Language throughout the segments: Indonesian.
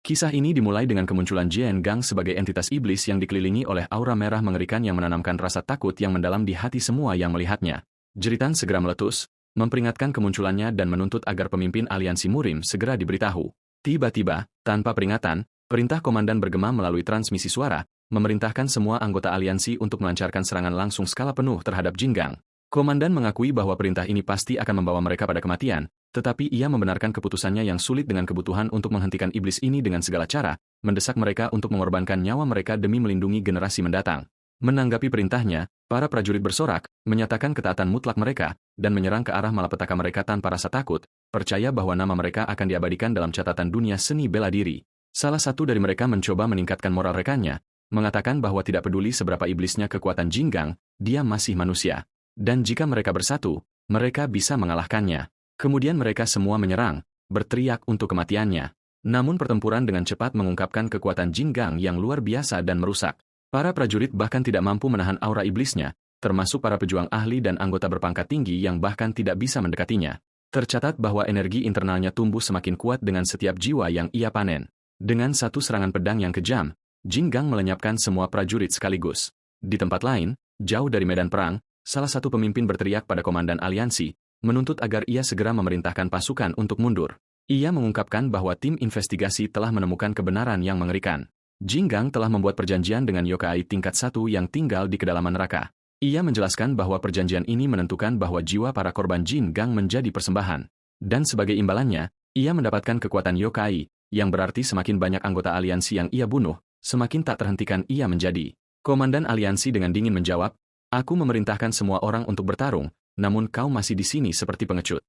Kisah ini dimulai dengan kemunculan Jian Gang sebagai entitas iblis yang dikelilingi oleh aura merah mengerikan yang menanamkan rasa takut yang mendalam di hati semua yang melihatnya. Jeritan segera meletus, memperingatkan kemunculannya dan menuntut agar pemimpin aliansi Murim segera diberitahu. Tiba-tiba, tanpa peringatan, perintah komandan bergema melalui transmisi suara, memerintahkan semua anggota aliansi untuk melancarkan serangan langsung skala penuh terhadap Jin Gang. Komandan mengakui bahwa perintah ini pasti akan membawa mereka pada kematian, tetapi ia membenarkan keputusannya yang sulit dengan kebutuhan untuk menghentikan iblis ini dengan segala cara, mendesak mereka untuk mengorbankan nyawa mereka demi melindungi generasi mendatang. Menanggapi perintahnya, para prajurit bersorak, menyatakan ketaatan mutlak mereka, dan menyerang ke arah malapetaka mereka tanpa rasa takut, percaya bahwa nama mereka akan diabadikan dalam catatan dunia seni bela diri. Salah satu dari mereka mencoba meningkatkan moral rekannya, mengatakan bahwa tidak peduli seberapa iblisnya kekuatan Jin Gang, dia masih manusia. Dan jika mereka bersatu, mereka bisa mengalahkannya. Kemudian mereka semua menyerang, berteriak untuk kematiannya. Namun pertempuran dengan cepat mengungkapkan kekuatan Jin Gang yang luar biasa dan merusak. Para prajurit bahkan tidak mampu menahan aura iblisnya, termasuk para pejuang ahli dan anggota berpangkat tinggi yang bahkan tidak bisa mendekatinya. Tercatat bahwa energi internalnya tumbuh semakin kuat dengan setiap jiwa yang ia panen. Dengan satu serangan pedang yang kejam, Jin Gang melenyapkan semua prajurit sekaligus. Di tempat lain, jauh dari medan perang, salah satu pemimpin berteriak pada komandan aliansi, menuntut agar ia segera memerintahkan pasukan untuk mundur. Ia mengungkapkan bahwa tim investigasi telah menemukan kebenaran yang mengerikan. Jin Gang telah membuat perjanjian dengan yokai tingkat 1 yang tinggal di kedalaman neraka. Ia menjelaskan bahwa perjanjian ini menentukan bahwa jiwa para korban Jin Gang menjadi persembahan. Dan sebagai imbalannya, ia mendapatkan kekuatan yokai, yang berarti semakin banyak anggota aliansi yang ia bunuh, semakin tak terhentikan ia menjadi. Komandan aliansi dengan dingin menjawab, "Aku memerintahkan semua orang untuk bertarung, namun kau masih di sini seperti pengecut."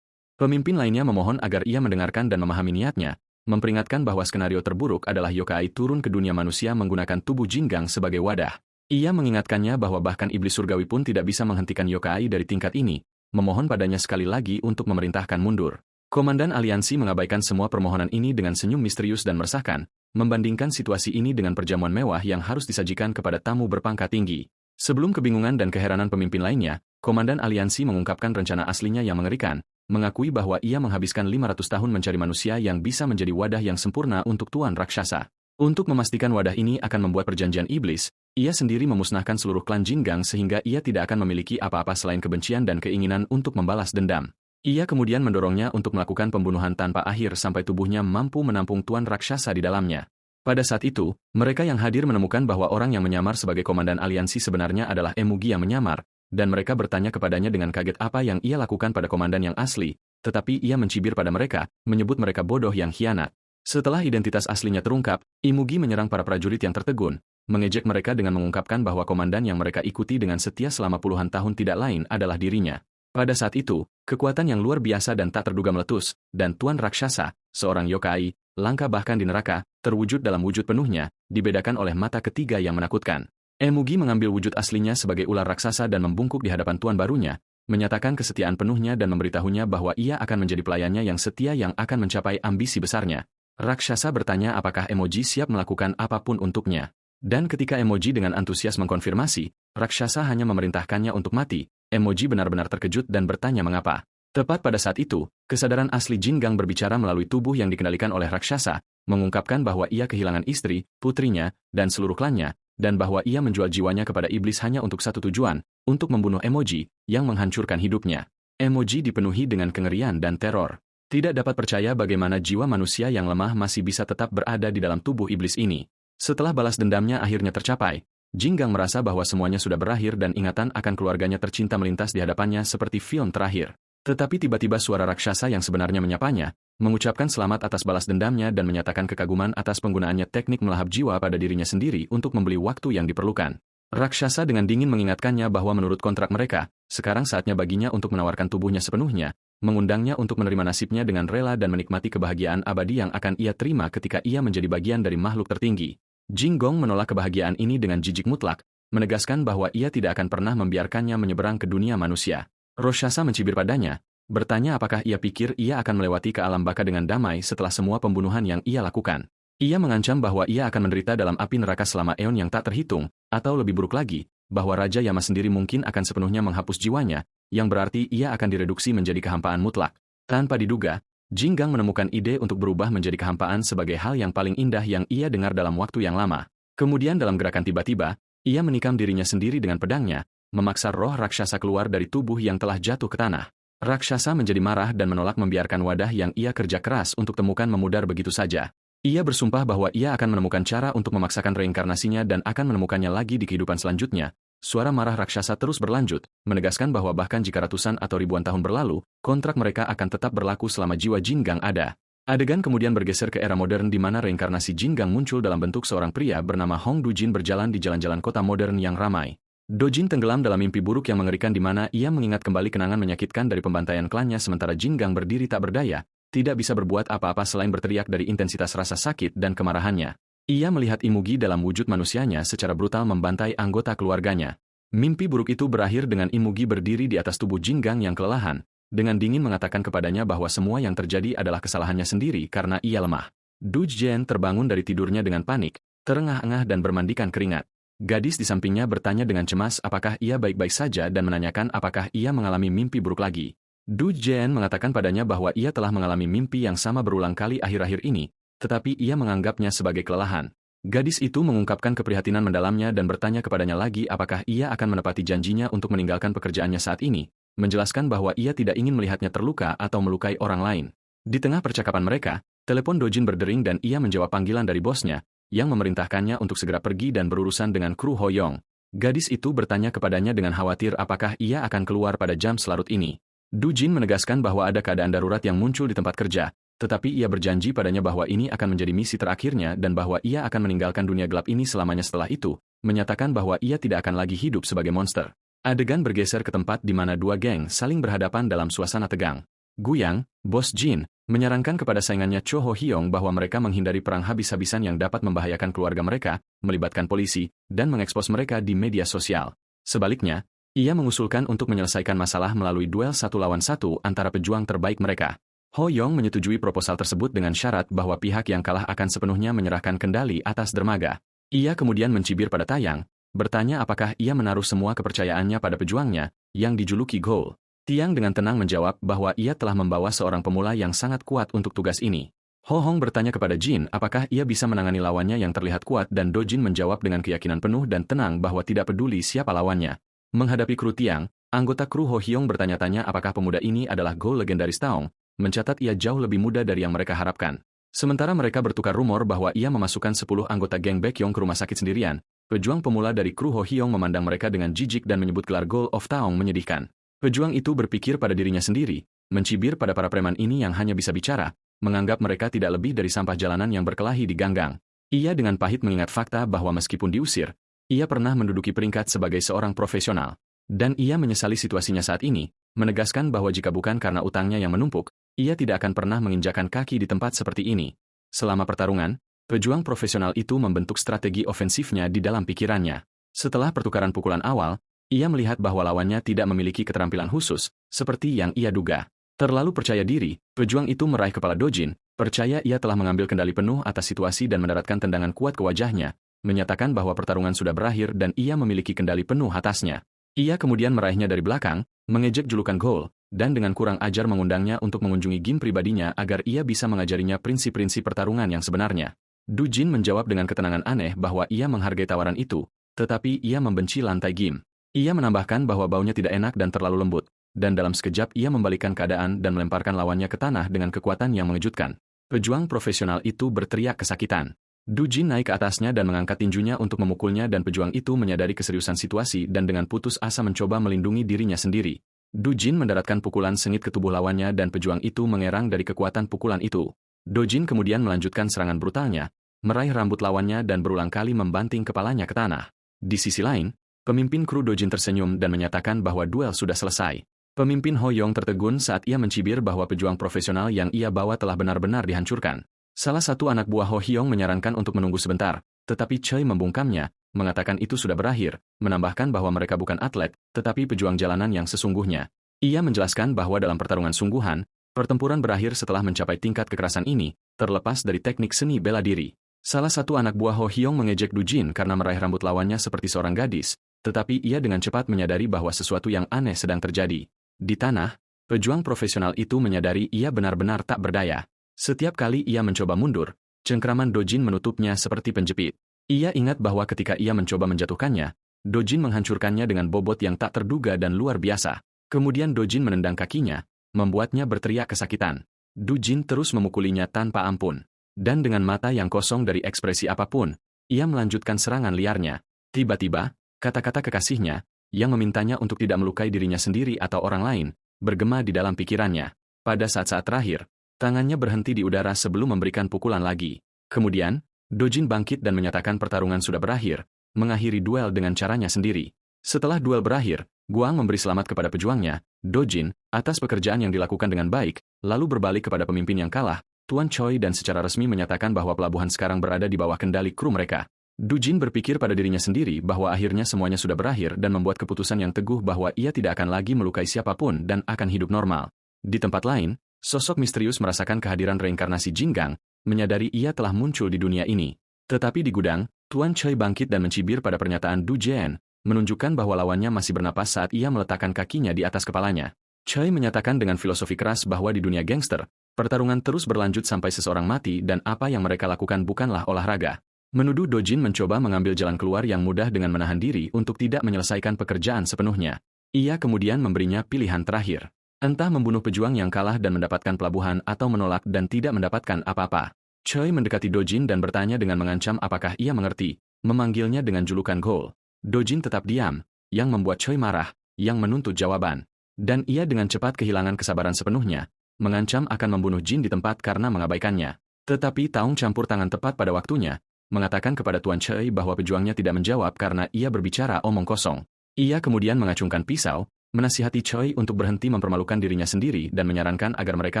Pemimpin lainnya memohon agar ia mendengarkan dan memahami niatnya, memperingatkan bahwa skenario terburuk adalah yokai turun ke dunia manusia menggunakan tubuh Jin Gang sebagai wadah. Ia mengingatkannya bahwa bahkan iblis surgawi pun tidak bisa menghentikan yokai dari tingkat ini, memohon padanya sekali lagi untuk memerintahkan mundur. Komandan aliansi mengabaikan semua permohonan ini dengan senyum misterius dan meresahkan, membandingkan situasi ini dengan perjamuan mewah yang harus disajikan kepada tamu berpangkat tinggi. Sebelum kebingungan dan keheranan pemimpin lainnya, komandan aliansi mengungkapkan rencana aslinya yang mengerikan, mengakui bahwa ia menghabiskan 500 tahun mencari manusia yang bisa menjadi wadah yang sempurna untuk tuan raksasa. Untuk memastikan wadah ini akan membuat perjanjian iblis, ia sendiri memusnahkan seluruh klan Jin Gang sehingga ia tidak akan memiliki apa-apa selain kebencian dan keinginan untuk membalas dendam. Ia kemudian mendorongnya untuk melakukan pembunuhan tanpa akhir sampai tubuhnya mampu menampung tuan raksasa di dalamnya. Pada saat itu, mereka yang hadir menemukan bahwa orang yang menyamar sebagai komandan aliansi sebenarnya adalah Emugi yang menyamar, dan mereka bertanya kepadanya dengan kaget apa yang ia lakukan pada komandan yang asli, tetapi ia mencibir pada mereka, menyebut mereka bodoh yang khianat. Setelah identitas aslinya terungkap, Emugi menyerang para prajurit yang tertegun, mengejek mereka dengan mengungkapkan bahwa komandan yang mereka ikuti dengan setia selama puluhan tahun tidak lain adalah dirinya. Pada saat itu, kekuatan yang luar biasa dan tak terduga meletus, dan tuan raksasa, seorang yokai, langka bahkan di neraka, terwujud dalam wujud penuhnya, dibedakan oleh mata ketiga yang menakutkan. Emugi mengambil wujud aslinya sebagai ular raksasa dan membungkuk di hadapan tuan barunya, menyatakan kesetiaan penuhnya dan memberitahunya bahwa ia akan menjadi pelayannya yang setia yang akan mencapai ambisi besarnya. Raksasa bertanya apakah Emoji siap melakukan apapun untuknya. Dan ketika Emoji dengan antusias mengkonfirmasi, raksasa hanya memerintahkannya untuk mati. Emoji benar-benar terkejut dan bertanya mengapa. Tepat pada saat itu, kesadaran asli Jin Gang berbicara melalui tubuh yang dikendalikan oleh raksasa, mengungkapkan bahwa ia kehilangan istri, putrinya, dan seluruh klannya, dan bahwa ia menjual jiwanya kepada iblis hanya untuk satu tujuan, untuk membunuh Emoji, yang menghancurkan hidupnya. Emoji dipenuhi dengan kengerian dan teror. Tidak dapat percaya bagaimana jiwa manusia yang lemah masih bisa tetap berada di dalam tubuh iblis ini. Setelah balas dendamnya akhirnya tercapai, Jin Gang merasa bahwa semuanya sudah berakhir dan ingatan akan keluarganya tercinta melintas di hadapannya seperti film terakhir. Tetapi tiba-tiba suara raksasa yang sebenarnya menyapanya, mengucapkan selamat atas balas dendamnya dan menyatakan kekaguman atas penggunaannya teknik melahap jiwa pada dirinya sendiri untuk membeli waktu yang diperlukan. Raksasa dengan dingin mengingatkannya bahwa menurut kontrak mereka, sekarang saatnya baginya untuk menawarkan tubuhnya sepenuhnya, mengundangnya untuk menerima nasibnya dengan rela dan menikmati kebahagiaan abadi yang akan ia terima ketika ia menjadi bagian dari makhluk tertinggi. Jin Gong menolak kebahagiaan ini dengan jijik mutlak, menegaskan bahwa ia tidak akan pernah membiarkannya menyeberang ke dunia manusia. Roshasa mencibir padanya, bertanya apakah ia pikir ia akan melewati ke alam baka dengan damai setelah semua pembunuhan yang ia lakukan. Ia mengancam bahwa ia akan menderita dalam api neraka selama eon yang tak terhitung, atau lebih buruk lagi, bahwa Raja Yama sendiri mungkin akan sepenuhnya menghapus jiwanya, yang berarti ia akan direduksi menjadi kehampaan mutlak. Tanpa diduga, Jinggang menemukan ide untuk berubah menjadi kehampaan sebagai hal yang paling indah yang ia dengar dalam waktu yang lama. Kemudian dalam gerakan tiba-tiba, ia menikam dirinya sendiri dengan pedangnya, memaksa roh raksasa keluar dari tubuh yang telah jatuh ke tanah. Raksasa menjadi marah dan menolak membiarkan wadah yang ia kerja keras untuk temukan memudar begitu saja. Ia bersumpah bahwa ia akan menemukan cara untuk memaksakan reinkarnasinya dan akan menemukannya lagi di kehidupan selanjutnya. Suara marah raksasa terus berlanjut, menegaskan bahwa bahkan jika ratusan atau ribuan tahun berlalu, kontrak mereka akan tetap berlaku selama jiwa Jinggang ada. Adegan kemudian bergeser ke era modern di mana reinkarnasi Jinggang muncul dalam bentuk seorang pria bernama Hong Dujin berjalan di jalan-jalan kota modern yang ramai. Dojin tenggelam dalam mimpi buruk yang mengerikan di mana ia mengingat kembali kenangan menyakitkan dari pembantaian klannya sementara Jinggang berdiri tak berdaya, tidak bisa berbuat apa-apa selain berteriak dari intensitas rasa sakit dan kemarahannya. Ia melihat Imugi dalam wujud manusianya secara brutal membantai anggota keluarganya. Mimpi buruk itu berakhir dengan Imugi berdiri di atas tubuh Jinggang yang kelelahan, dengan dingin mengatakan kepadanya bahwa semua yang terjadi adalah kesalahannya sendiri karena ia lemah. Du Jian terbangun dari tidurnya dengan panik, terengah-engah dan bermandikan keringat. Gadis di sampingnya bertanya dengan cemas apakah ia baik-baik saja dan menanyakan apakah ia mengalami mimpi buruk lagi. Du Jian mengatakan padanya bahwa ia telah mengalami mimpi yang sama berulang kali akhir-akhir ini, tetapi ia menganggapnya sebagai kelelahan. Gadis itu mengungkapkan keprihatinan mendalamnya dan bertanya kepadanya lagi apakah ia akan menepati janjinya untuk meninggalkan pekerjaannya saat ini, menjelaskan bahwa ia tidak ingin melihatnya terluka atau melukai orang lain. Di tengah percakapan mereka, telepon Dojin berdering dan ia menjawab panggilan dari bosnya, yang memerintahkannya untuk segera pergi dan berurusan dengan kru Hoyong. Gadis itu bertanya kepadanya dengan khawatir apakah ia akan keluar pada jam selarut ini. Dujin menegaskan bahwa ada keadaan darurat yang muncul di tempat kerja, tetapi ia berjanji padanya bahwa ini akan menjadi misi terakhirnya dan bahwa ia akan meninggalkan dunia gelap ini selamanya setelah itu, menyatakan bahwa ia tidak akan lagi hidup sebagai monster. Adegan bergeser ke tempat di mana dua geng saling berhadapan dalam suasana tegang. Guyang, bos Jin, menyarankan kepada saingannya Cho Ho Hyong bahwa mereka menghindari perang habis-habisan yang dapat membahayakan keluarga mereka, melibatkan polisi, dan mengekspos mereka di media sosial. Sebaliknya, ia mengusulkan untuk menyelesaikan masalah melalui duel 1 lawan 1 antara pejuang terbaik mereka. Ho Yong menyetujui proposal tersebut dengan syarat bahwa pihak yang kalah akan sepenuhnya menyerahkan kendali atas dermaga. Ia kemudian mencibir pada Taeyang, bertanya apakah ia menaruh semua kepercayaannya pada pejuangnya, yang dijuluki Ghoul. Tiang dengan tenang menjawab bahwa ia telah membawa seorang pemula yang sangat kuat untuk tugas ini. Ho Hong bertanya kepada Jin apakah ia bisa menangani lawannya yang terlihat kuat dan Dojin menjawab dengan keyakinan penuh dan tenang bahwa tidak peduli siapa lawannya. Menghadapi kru Tiang, anggota kru Ho Hyong bertanya-tanya apakah pemuda ini adalah Ghoul legendaris Taong, mencatat ia jauh lebih muda dari yang mereka harapkan. Sementara mereka bertukar rumor bahwa ia memasukkan 10 anggota geng Baekhyong ke rumah sakit sendirian, pejuang pemula dari kru Ho Hyong memandang mereka dengan jijik dan menyebut gelar Ghoul of Taong menyedihkan. Pejuang itu berpikir pada dirinya sendiri, mencibir pada para preman ini yang hanya bisa bicara, menganggap mereka tidak lebih dari sampah jalanan yang berkelahi di ganggang. Ia dengan pahit mengingat fakta bahwa meskipun diusir, ia pernah menduduki peringkat sebagai seorang profesional. Dan ia menyesali situasinya saat ini, menegaskan bahwa jika bukan karena utangnya yang menumpuk, ia tidak akan pernah menginjakan kaki di tempat seperti ini. Selama pertarungan, pejuang profesional itu membentuk strategi ofensifnya di dalam pikirannya. Setelah pertukaran pukulan awal, ia melihat bahwa lawannya tidak memiliki keterampilan khusus, seperti yang ia duga. Terlalu percaya diri, pejuang itu meraih kepala Dojin, percaya ia telah mengambil kendali penuh atas situasi dan mendaratkan tendangan kuat ke wajahnya, menyatakan bahwa pertarungan sudah berakhir dan ia memiliki kendali penuh atasnya. Ia kemudian meraihnya dari belakang, mengejek julukan Ghoul, dan dengan kurang ajar mengundangnya untuk mengunjungi gym pribadinya agar ia bisa mengajarinya prinsip-prinsip pertarungan yang sebenarnya. Dujin menjawab dengan ketenangan aneh bahwa ia menghargai tawaran itu, tetapi ia membenci lantai gym. Ia menambahkan bahwa baunya tidak enak dan terlalu lembut, dan dalam sekejap ia membalikkan keadaan dan melemparkan lawannya ke tanah dengan kekuatan yang mengejutkan. Pejuang profesional itu berteriak kesakitan. Dujin naik ke atasnya dan mengangkat tinjunya untuk memukulnya dan pejuang itu menyadari keseriusan situasi dan dengan putus asa mencoba melindungi dirinya sendiri. Dujin mendaratkan pukulan sengit ke tubuh lawannya dan pejuang itu mengerang dari kekuatan pukulan itu. Dojin kemudian melanjutkan serangan brutalnya, meraih rambut lawannya dan berulang kali membanting kepalanya ke tanah. Di sisi lain, pemimpin kru Dojin tersenyum dan menyatakan bahwa duel sudah selesai. Pemimpin Ho Yong tertegun saat ia mencibir bahwa pejuang profesional yang ia bawa telah benar-benar dihancurkan. Salah satu anak buah Ho Hyong menyarankan untuk menunggu sebentar, tetapi Choi membungkamnya, mengatakan itu sudah berakhir, menambahkan bahwa mereka bukan atlet, tetapi pejuang jalanan yang sesungguhnya. Ia menjelaskan bahwa dalam pertarungan sungguhan, pertempuran berakhir setelah mencapai tingkat kekerasan ini, terlepas dari teknik seni bela diri. Salah satu anak buah Ho Hyong mengejek Dujin karena meraih rambut lawannya seperti seorang gadis, tetapi ia dengan cepat menyadari bahwa sesuatu yang aneh sedang terjadi. Di tanah, Pejuang profesional itu menyadari ia benar-benar tak berdaya. Setiap kali ia mencoba mundur, cengkraman Dojin menutupnya seperti penjepit. Ia ingat bahwa ketika ia mencoba menjatuhkannya, Dojin menghancurkannya dengan bobot yang tak terduga dan luar biasa. Kemudian Dojin menendang kakinya, membuatnya berteriak kesakitan. Dojin terus memukulinya tanpa ampun. Dan dengan mata yang kosong dari ekspresi apapun, ia melanjutkan serangan liarnya. Tiba-tiba, kata-kata kekasihnya, yang memintanya untuk tidak melukai dirinya sendiri atau orang lain, bergema di dalam pikirannya. Pada saat-saat terakhir, tangannya berhenti di udara sebelum memberikan pukulan lagi. Kemudian, Dojin bangkit dan menyatakan pertarungan sudah berakhir, mengakhiri duel dengan caranya sendiri. Setelah duel berakhir, Guang memberi selamat kepada pejuangnya, Dojin, atas pekerjaan yang dilakukan dengan baik, lalu berbalik kepada pemimpin yang kalah, Tuan Choi, dan secara resmi menyatakan bahwa pelabuhan sekarang berada di bawah kendali kru mereka. Dojin berpikir pada dirinya sendiri bahwa akhirnya semuanya sudah berakhir dan membuat keputusan yang teguh bahwa ia tidak akan lagi melukai siapapun dan akan hidup normal. Di tempat lain, sosok misterius merasakan kehadiran reinkarnasi Jinggang, menyadari ia telah muncul di dunia ini. Tetapi di gudang, Tuan Choi bangkit dan mencibir pada pernyataan Du Jian, menunjukkan bahwa lawannya masih bernapas saat ia meletakkan kakinya di atas kepalanya. Choi menyatakan dengan filosofi keras bahwa di dunia gangster, pertarungan terus berlanjut sampai seseorang mati dan apa yang mereka lakukan bukanlah olahraga. Menuduh Dojin mencoba mengambil jalan keluar yang mudah dengan menahan diri untuk tidak menyelesaikan pekerjaan sepenuhnya. Ia kemudian memberinya pilihan terakhir. Entah membunuh pejuang yang kalah dan mendapatkan pelabuhan atau menolak dan tidak mendapatkan apa-apa. Choi mendekati Dojin dan bertanya dengan mengancam apakah ia mengerti, memanggilnya dengan julukan Ghoul. Dojin tetap diam, yang membuat Choi marah, yang menuntut jawaban. Dan ia dengan cepat kehilangan kesabaran sepenuhnya, mengancam akan membunuh Jin di tempat karena mengabaikannya. Tetapi Taung campur tangan tepat pada waktunya, mengatakan kepada Tuan Choi bahwa pejuangnya tidak menjawab karena ia berbicara omong kosong. Ia kemudian mengacungkan pisau, menasihati Choi untuk berhenti mempermalukan dirinya sendiri dan menyarankan agar mereka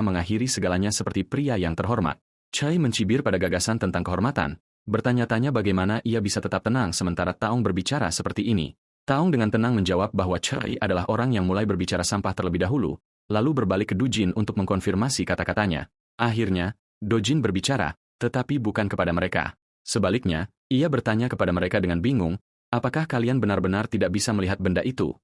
mengakhiri segalanya seperti pria yang terhormat. Choi mencibir pada gagasan tentang kehormatan, bertanya-tanya bagaimana ia bisa tetap tenang sementara Taung berbicara seperti ini. Taung dengan tenang menjawab bahwa Choi adalah orang yang mulai berbicara sampah terlebih dahulu, lalu berbalik ke Dojin untuk mengkonfirmasi kata-katanya. Akhirnya, Dojin berbicara, tetapi bukan kepada mereka. Sebaliknya, ia bertanya kepada mereka dengan bingung, apakah kalian benar-benar tidak bisa melihat benda itu?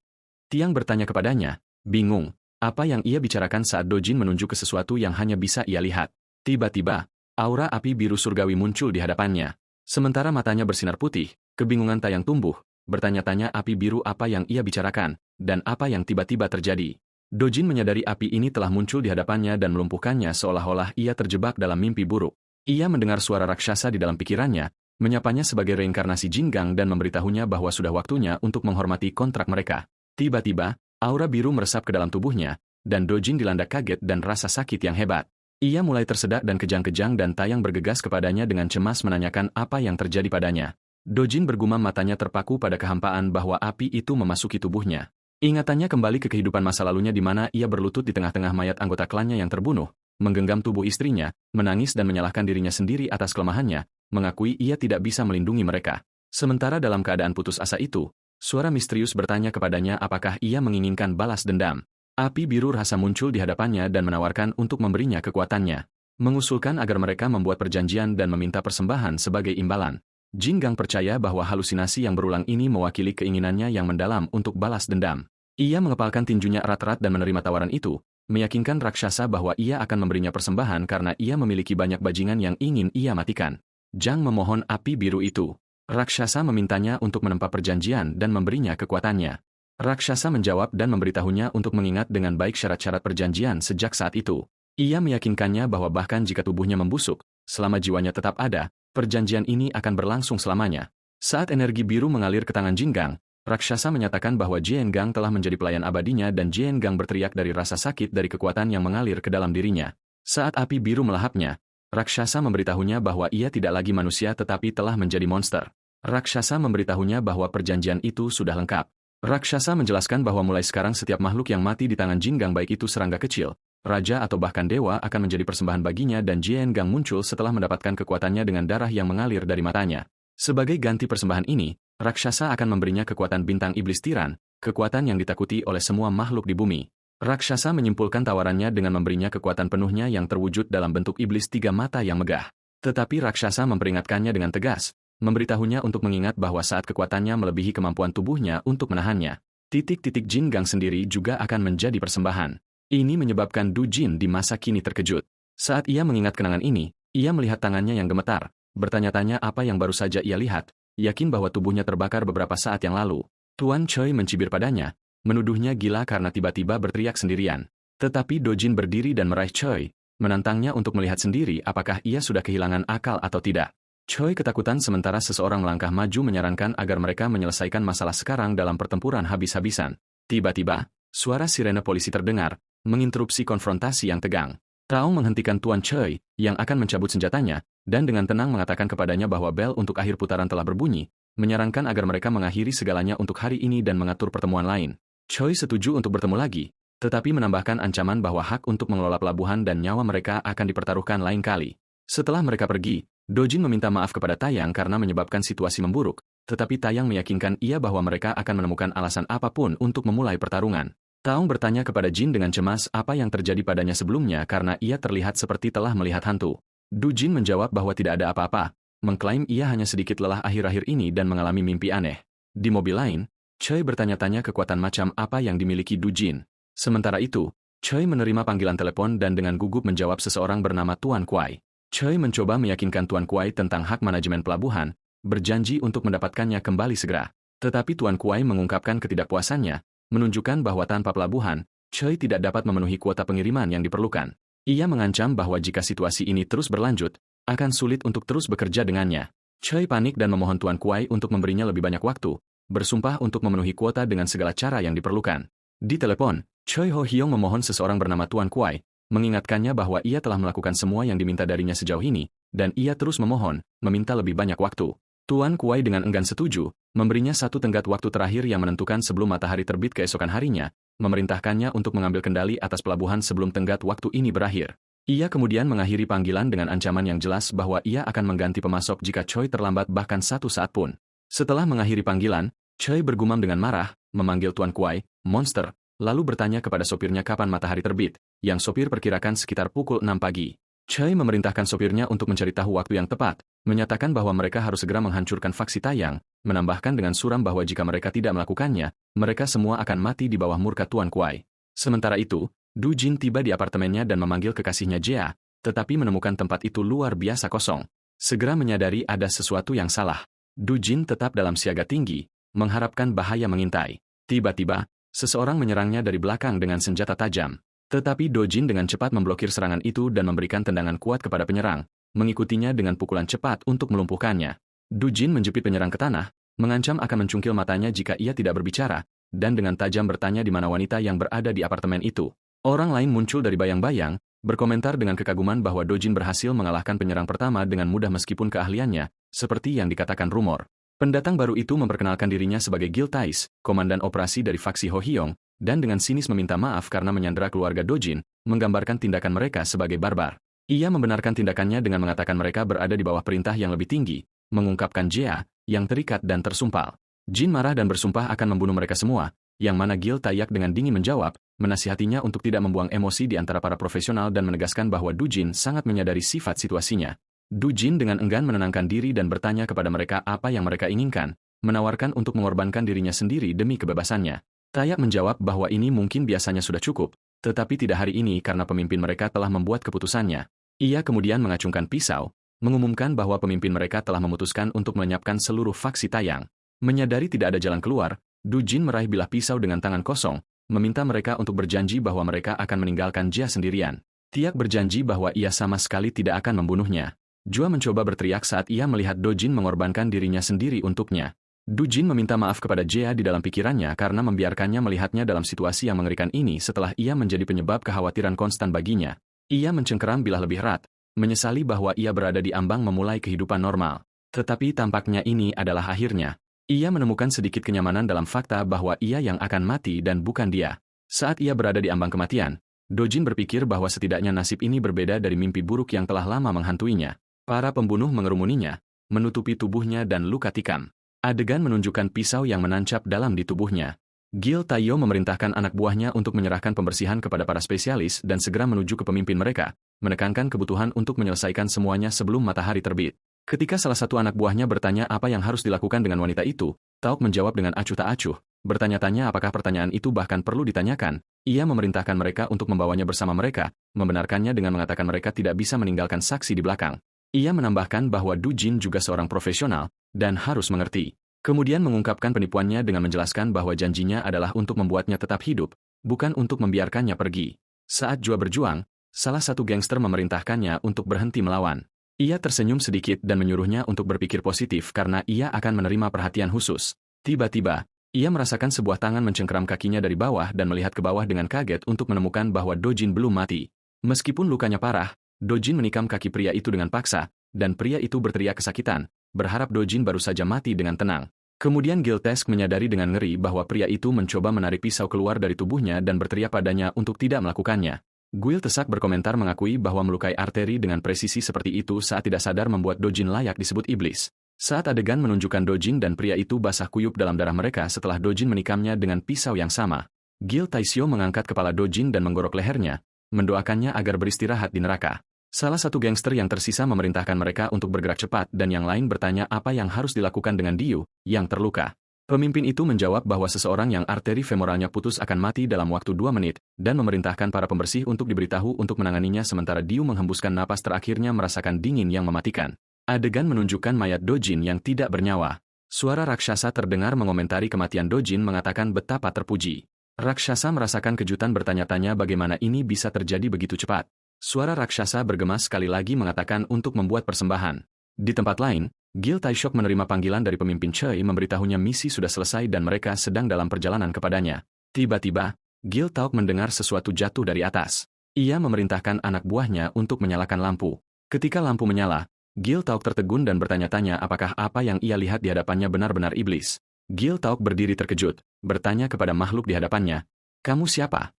Tiang bertanya kepadanya, bingung, apa yang ia bicarakan saat Dojin menunjuk ke sesuatu yang hanya bisa ia lihat. Tiba-tiba, aura api biru surgawi muncul di hadapannya. Sementara matanya bersinar putih, kebingungan Taeyang tumbuh, bertanya-tanya api biru apa yang ia bicarakan, dan apa yang tiba-tiba terjadi. Dojin menyadari api ini telah muncul di hadapannya dan melumpuhkannya seolah-olah ia terjebak dalam mimpi buruk. Ia mendengar suara raksasa di dalam pikirannya, menyapanya sebagai reinkarnasi Jinggang dan memberitahunya bahwa sudah waktunya untuk menghormati kontrak mereka. Tiba-tiba, aura biru meresap ke dalam tubuhnya, dan Dojin dilanda kaget dan rasa sakit yang hebat. Ia mulai tersedak dan kejang-kejang dan Taeyang bergegas kepadanya dengan cemas menanyakan apa yang terjadi padanya. Dojin bergumam matanya terpaku pada kehampaan bahwa api itu memasuki tubuhnya. Ingatannya kembali ke kehidupan masa lalunya di mana ia berlutut di tengah-tengah mayat anggota klannya yang terbunuh, menggenggam tubuh istrinya, menangis dan menyalahkan dirinya sendiri atas kelemahannya, mengakui ia tidak bisa melindungi mereka. Sementara dalam keadaan putus asa itu, suara misterius bertanya kepadanya apakah ia menginginkan balas dendam. Api biru rasa muncul di hadapannya dan menawarkan untuk memberinya kekuatannya, mengusulkan agar mereka membuat perjanjian dan meminta persembahan sebagai imbalan. Jinggang percaya bahwa halusinasi yang berulang ini mewakili keinginannya yang mendalam untuk balas dendam. Ia mengepalkan tinjunya erat-erat dan menerima tawaran itu, meyakinkan raksasa bahwa ia akan memberinya persembahan karena ia memiliki banyak bajingan yang ingin ia matikan. Jang memohon api biru itu. Raksasa memintanya untuk menempa perjanjian dan memberinya kekuatannya. Raksasa menjawab dan memberitahunya untuk mengingat dengan baik syarat-syarat perjanjian sejak saat itu. Ia meyakinkannya bahwa bahkan jika tubuhnya membusuk, selama jiwanya tetap ada, perjanjian ini akan berlangsung selamanya. Saat energi biru mengalir ke tangan Jinggang, raksasa menyatakan bahwa Jiengang telah menjadi pelayan abadinya dan Jiengang berteriak dari rasa sakit dari kekuatan yang mengalir ke dalam dirinya. Saat api biru melahapnya, raksasa memberitahunya bahwa ia tidak lagi manusia tetapi telah menjadi monster. Raksasa memberitahunya bahwa perjanjian itu sudah lengkap. Raksasa menjelaskan bahwa mulai sekarang setiap makhluk yang mati di tangan Jinggang baik itu serangga kecil, raja atau bahkan dewa akan menjadi persembahan baginya dan Jiengang muncul setelah mendapatkan kekuatannya dengan darah yang mengalir dari matanya. Sebagai ganti persembahan ini, raksasa akan memberinya kekuatan bintang iblis tiran, kekuatan yang ditakuti oleh semua makhluk di bumi. Raksasa menyimpulkan tawarannya dengan memberinya kekuatan penuhnya yang terwujud dalam bentuk iblis tiga mata yang megah. Tetapi raksasa memperingatkannya dengan tegas, memberitahunya untuk mengingat bahwa saat kekuatannya melebihi kemampuan tubuhnya untuk menahannya, titik-titik Jinggang sendiri juga akan menjadi persembahan. Ini menyebabkan Du Jin di masa kini terkejut. Saat ia mengingat kenangan ini, ia melihat tangannya yang gemetar, bertanya-tanya apa yang baru saja ia lihat, yakin bahwa tubuhnya terbakar beberapa saat yang lalu. Tuan Choi mencibir padanya, menuduhnya gila karena tiba-tiba berteriak sendirian. Tetapi Do Jin berdiri dan meraih Choi, menantangnya untuk melihat sendiri apakah ia sudah kehilangan akal atau tidak. Choi ketakutan sementara seseorang melangkah maju menyarankan agar mereka menyelesaikan masalah sekarang dalam pertempuran habis-habisan. Tiba-tiba, suara sirene polisi terdengar, menginterupsi konfrontasi yang tegang. Taung menghentikan Tuan Choi, yang akan mencabut senjatanya, dan dengan tenang mengatakan kepadanya bahwa bel untuk akhir putaran telah berbunyi, menyarankan agar mereka mengakhiri segalanya untuk hari ini dan mengatur pertemuan lain. Choi setuju untuk bertemu lagi, tetapi menambahkan ancaman bahwa hak untuk mengelola pelabuhan dan nyawa mereka akan dipertaruhkan lain kali. Setelah mereka pergi, Do Jin meminta maaf kepada Taeyang karena menyebabkan situasi memburuk, tetapi Taeyang meyakinkan ia bahwa mereka akan menemukan alasan apapun untuk memulai pertarungan. Taung bertanya kepada Jin dengan cemas apa yang terjadi padanya sebelumnya karena ia terlihat seperti telah melihat hantu. Du Jin menjawab bahwa tidak ada apa-apa, mengklaim ia hanya sedikit lelah akhir-akhir ini dan mengalami mimpi aneh. Di mobil lain, Choi bertanya-tanya kekuatan macam apa yang dimiliki Du Jin. Sementara itu, Choi menerima panggilan telepon dan dengan gugup menjawab seseorang bernama Tuan Kuai. Choi mencoba meyakinkan Tuan Kuai tentang hak manajemen pelabuhan, berjanji untuk mendapatkannya kembali segera. Tetapi Tuan Kuai mengungkapkan ketidakpuasannya, menunjukkan bahwa tanpa pelabuhan, Choi tidak dapat memenuhi kuota pengiriman yang diperlukan. Ia mengancam bahwa jika situasi ini terus berlanjut, akan sulit untuk terus bekerja dengannya. Choi panik dan memohon Tuan Kuai untuk memberinya lebih banyak waktu, bersumpah untuk memenuhi kuota dengan segala cara yang diperlukan. Di telepon, Choi Ho Hyong memohon seseorang bernama Tuan Kuai, mengingatkannya bahwa ia telah melakukan semua yang diminta darinya sejauh ini, dan ia terus memohon, meminta lebih banyak waktu. Tuan Kuai dengan enggan setuju, memberinya satu tenggat waktu terakhir yang menentukan sebelum matahari terbit keesokan harinya, memerintahkannya untuk mengambil kendali atas pelabuhan sebelum tenggat waktu ini berakhir. Ia kemudian mengakhiri panggilan dengan ancaman yang jelas bahwa ia akan mengganti pemasok jika Choi terlambat bahkan satu saat pun. Setelah mengakhiri panggilan, Choi bergumam dengan marah, memanggil Tuan Kuai, monster, lalu bertanya kepada sopirnya kapan matahari terbit, yang sopir perkirakan sekitar pukul 6 pagi. Choi memerintahkan sopirnya untuk mencari tahu waktu yang tepat, menyatakan bahwa mereka harus segera menghancurkan faksi Taeyang, menambahkan dengan suram bahwa jika mereka tidak melakukannya, mereka semua akan mati di bawah murka Tuan Kuai. Sementara itu, Du Jin tiba di apartemennya dan memanggil kekasihnya Jia, tetapi menemukan tempat itu luar biasa kosong. Segera menyadari ada sesuatu yang salah. Du Jin tetap dalam siaga tinggi, mengharapkan bahaya mengintai. Tiba-tiba, seseorang menyerangnya dari belakang dengan senjata tajam. Tetapi Do Jin dengan cepat memblokir serangan itu dan memberikan tendangan kuat kepada penyerang, mengikutinya dengan pukulan cepat untuk melumpuhkannya. Du Jin menjepit penyerang ke tanah, mengancam akan mencungkil matanya jika ia tidak berbicara, dan dengan tajam bertanya di mana wanita yang berada di apartemen itu. Orang lain muncul dari bayang-bayang, berkomentar dengan kekaguman bahwa Do Jin berhasil mengalahkan penyerang pertama dengan mudah meskipun keahliannya, seperti yang dikatakan rumor. Pendatang baru itu memperkenalkan dirinya sebagai Gil Tais, komandan operasi dari faksi Ho Hyong, dan dengan sinis meminta maaf karena menyandera keluarga Do Jin, menggambarkan tindakan mereka sebagai barbar. Ia membenarkan tindakannya dengan mengatakan mereka berada di bawah perintah yang lebih tinggi, mengungkapkan Jia, yang terikat dan tersumpal. Jin marah dan bersumpah akan membunuh mereka semua, yang mana Gil Tayak dengan dingin menjawab, menasihatinya untuk tidak membuang emosi di antara para profesional dan menegaskan bahwa Du Jin sangat menyadari sifat situasinya. Du Jin dengan enggan menenangkan diri dan bertanya kepada mereka apa yang mereka inginkan, menawarkan untuk mengorbankan dirinya sendiri demi kebebasannya. Tayak menjawab bahwa ini mungkin biasanya sudah cukup, tetapi tidak hari ini karena pemimpin mereka telah membuat keputusannya. Ia kemudian mengacungkan pisau, mengumumkan bahwa pemimpin mereka telah memutuskan untuk melenyapkan seluruh faksi Taeyang. Menyadari tidak ada jalan keluar, Du Jin meraih bilah pisau dengan tangan kosong, meminta mereka untuk berjanji bahwa mereka akan meninggalkan Jia sendirian. Tiak berjanji bahwa ia sama sekali tidak akan membunuhnya. Jua mencoba berteriak saat ia melihat Do Jin mengorbankan dirinya sendiri untuknya. Du Jin meminta maaf kepada Jia di dalam pikirannya karena membiarkannya melihatnya dalam situasi yang mengerikan ini setelah ia menjadi penyebab kekhawatiran konstan baginya. Ia mencengkeram bilah lebih erat, menyesali bahwa ia berada di ambang memulai kehidupan normal. Tetapi tampaknya ini adalah akhirnya. Ia menemukan sedikit kenyamanan dalam fakta bahwa ia yang akan mati dan bukan dia. Saat ia berada di ambang kematian, Do Jin berpikir bahwa setidaknya nasib ini berbeda dari mimpi buruk yang telah lama menghantuinya. Para pembunuh mengerumuninya, menutupi tubuhnya dan luka tikam. Adegan menunjukkan pisau yang menancap dalam di tubuhnya. Gil Tayo memerintahkan anak buahnya untuk menyerahkan pembersihan kepada para spesialis dan segera menuju ke pemimpin mereka, menekankan kebutuhan untuk menyelesaikan semuanya sebelum matahari terbit. Ketika salah satu anak buahnya bertanya apa yang harus dilakukan dengan wanita itu, Taok menjawab dengan acuh tak acuh, bertanya-tanya apakah pertanyaan itu bahkan perlu ditanyakan, Ia memerintahkan mereka untuk membawanya bersama mereka, membenarkannya dengan mengatakan mereka tidak bisa meninggalkan saksi di belakang. Ia menambahkan bahwa Du Jin juga seorang profesional, dan harus mengerti. Kemudian mengungkapkan penipuannya dengan menjelaskan bahwa janjinya adalah untuk membuatnya tetap hidup, bukan untuk membiarkannya pergi. Saat Jua berjuang, salah satu gangster memerintahkannya untuk berhenti melawan. Ia tersenyum sedikit dan menyuruhnya untuk berpikir positif karena ia akan menerima perhatian khusus. Tiba-tiba, ia merasakan sebuah tangan mencengkeram kakinya dari bawah dan melihat ke bawah dengan kaget untuk menemukan bahwa Do Jin belum mati. Meskipun lukanya parah, Do Jin menikam kaki pria itu dengan paksa, dan pria itu berteriak kesakitan, berharap Do Jin baru saja mati dengan tenang. Kemudian Giltesk menyadari dengan ngeri bahwa pria itu mencoba menarik pisau keluar dari tubuhnya dan berteriak padanya untuk tidak melakukannya. Giltesk berkomentar mengakui bahwa melukai arteri dengan presisi seperti itu saat tidak sadar membuat Do Jin layak disebut iblis. Saat adegan menunjukkan Do Jin dan pria itu basah kuyup dalam darah mereka setelah Do Jin menikamnya dengan pisau yang sama. Gil Taisio mengangkat kepala Do Jin dan menggorok lehernya, mendoakannya agar beristirahat di neraka. Salah satu gangster yang tersisa memerintahkan mereka untuk bergerak cepat dan yang lain bertanya apa yang harus dilakukan dengan Diu, yang terluka. Pemimpin itu menjawab bahwa seseorang yang arteri femoralnya putus akan mati dalam waktu 2 menit, dan memerintahkan para pembersih untuk diberitahu untuk menanganinya sementara Diu menghembuskan napas terakhirnya merasakan dingin yang mematikan. Adegan menunjukkan mayat Do Jin yang tidak bernyawa. Suara raksasa terdengar mengomentari kematian Do Jin mengatakan betapa terpuji. Raksasa merasakan kejutan bertanya-tanya bagaimana ini bisa terjadi begitu cepat. Suara raksasa bergema sekali lagi mengatakan untuk membuat persembahan. Di tempat lain, Gil Taishok menerima panggilan dari pemimpin Choi memberitahunya misi sudah selesai dan mereka sedang dalam perjalanan kepadanya. Tiba-tiba, Gil Taok mendengar sesuatu jatuh dari atas. Ia memerintahkan anak buahnya untuk menyalakan lampu. Ketika lampu menyala, Gil Taok tertegun dan bertanya-tanya apakah apa yang ia lihat di hadapannya benar-benar iblis. Gil Taok berdiri terkejut, bertanya kepada makhluk di hadapannya, "Kamu siapa?"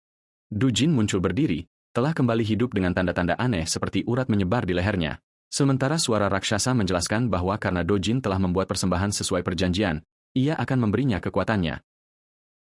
Du Jin muncul berdiri, telah kembali hidup dengan tanda-tanda aneh seperti urat menyebar di lehernya. Sementara suara raksasa menjelaskan bahwa karena Do Jin telah membuat persembahan sesuai perjanjian, ia akan memberinya kekuatannya.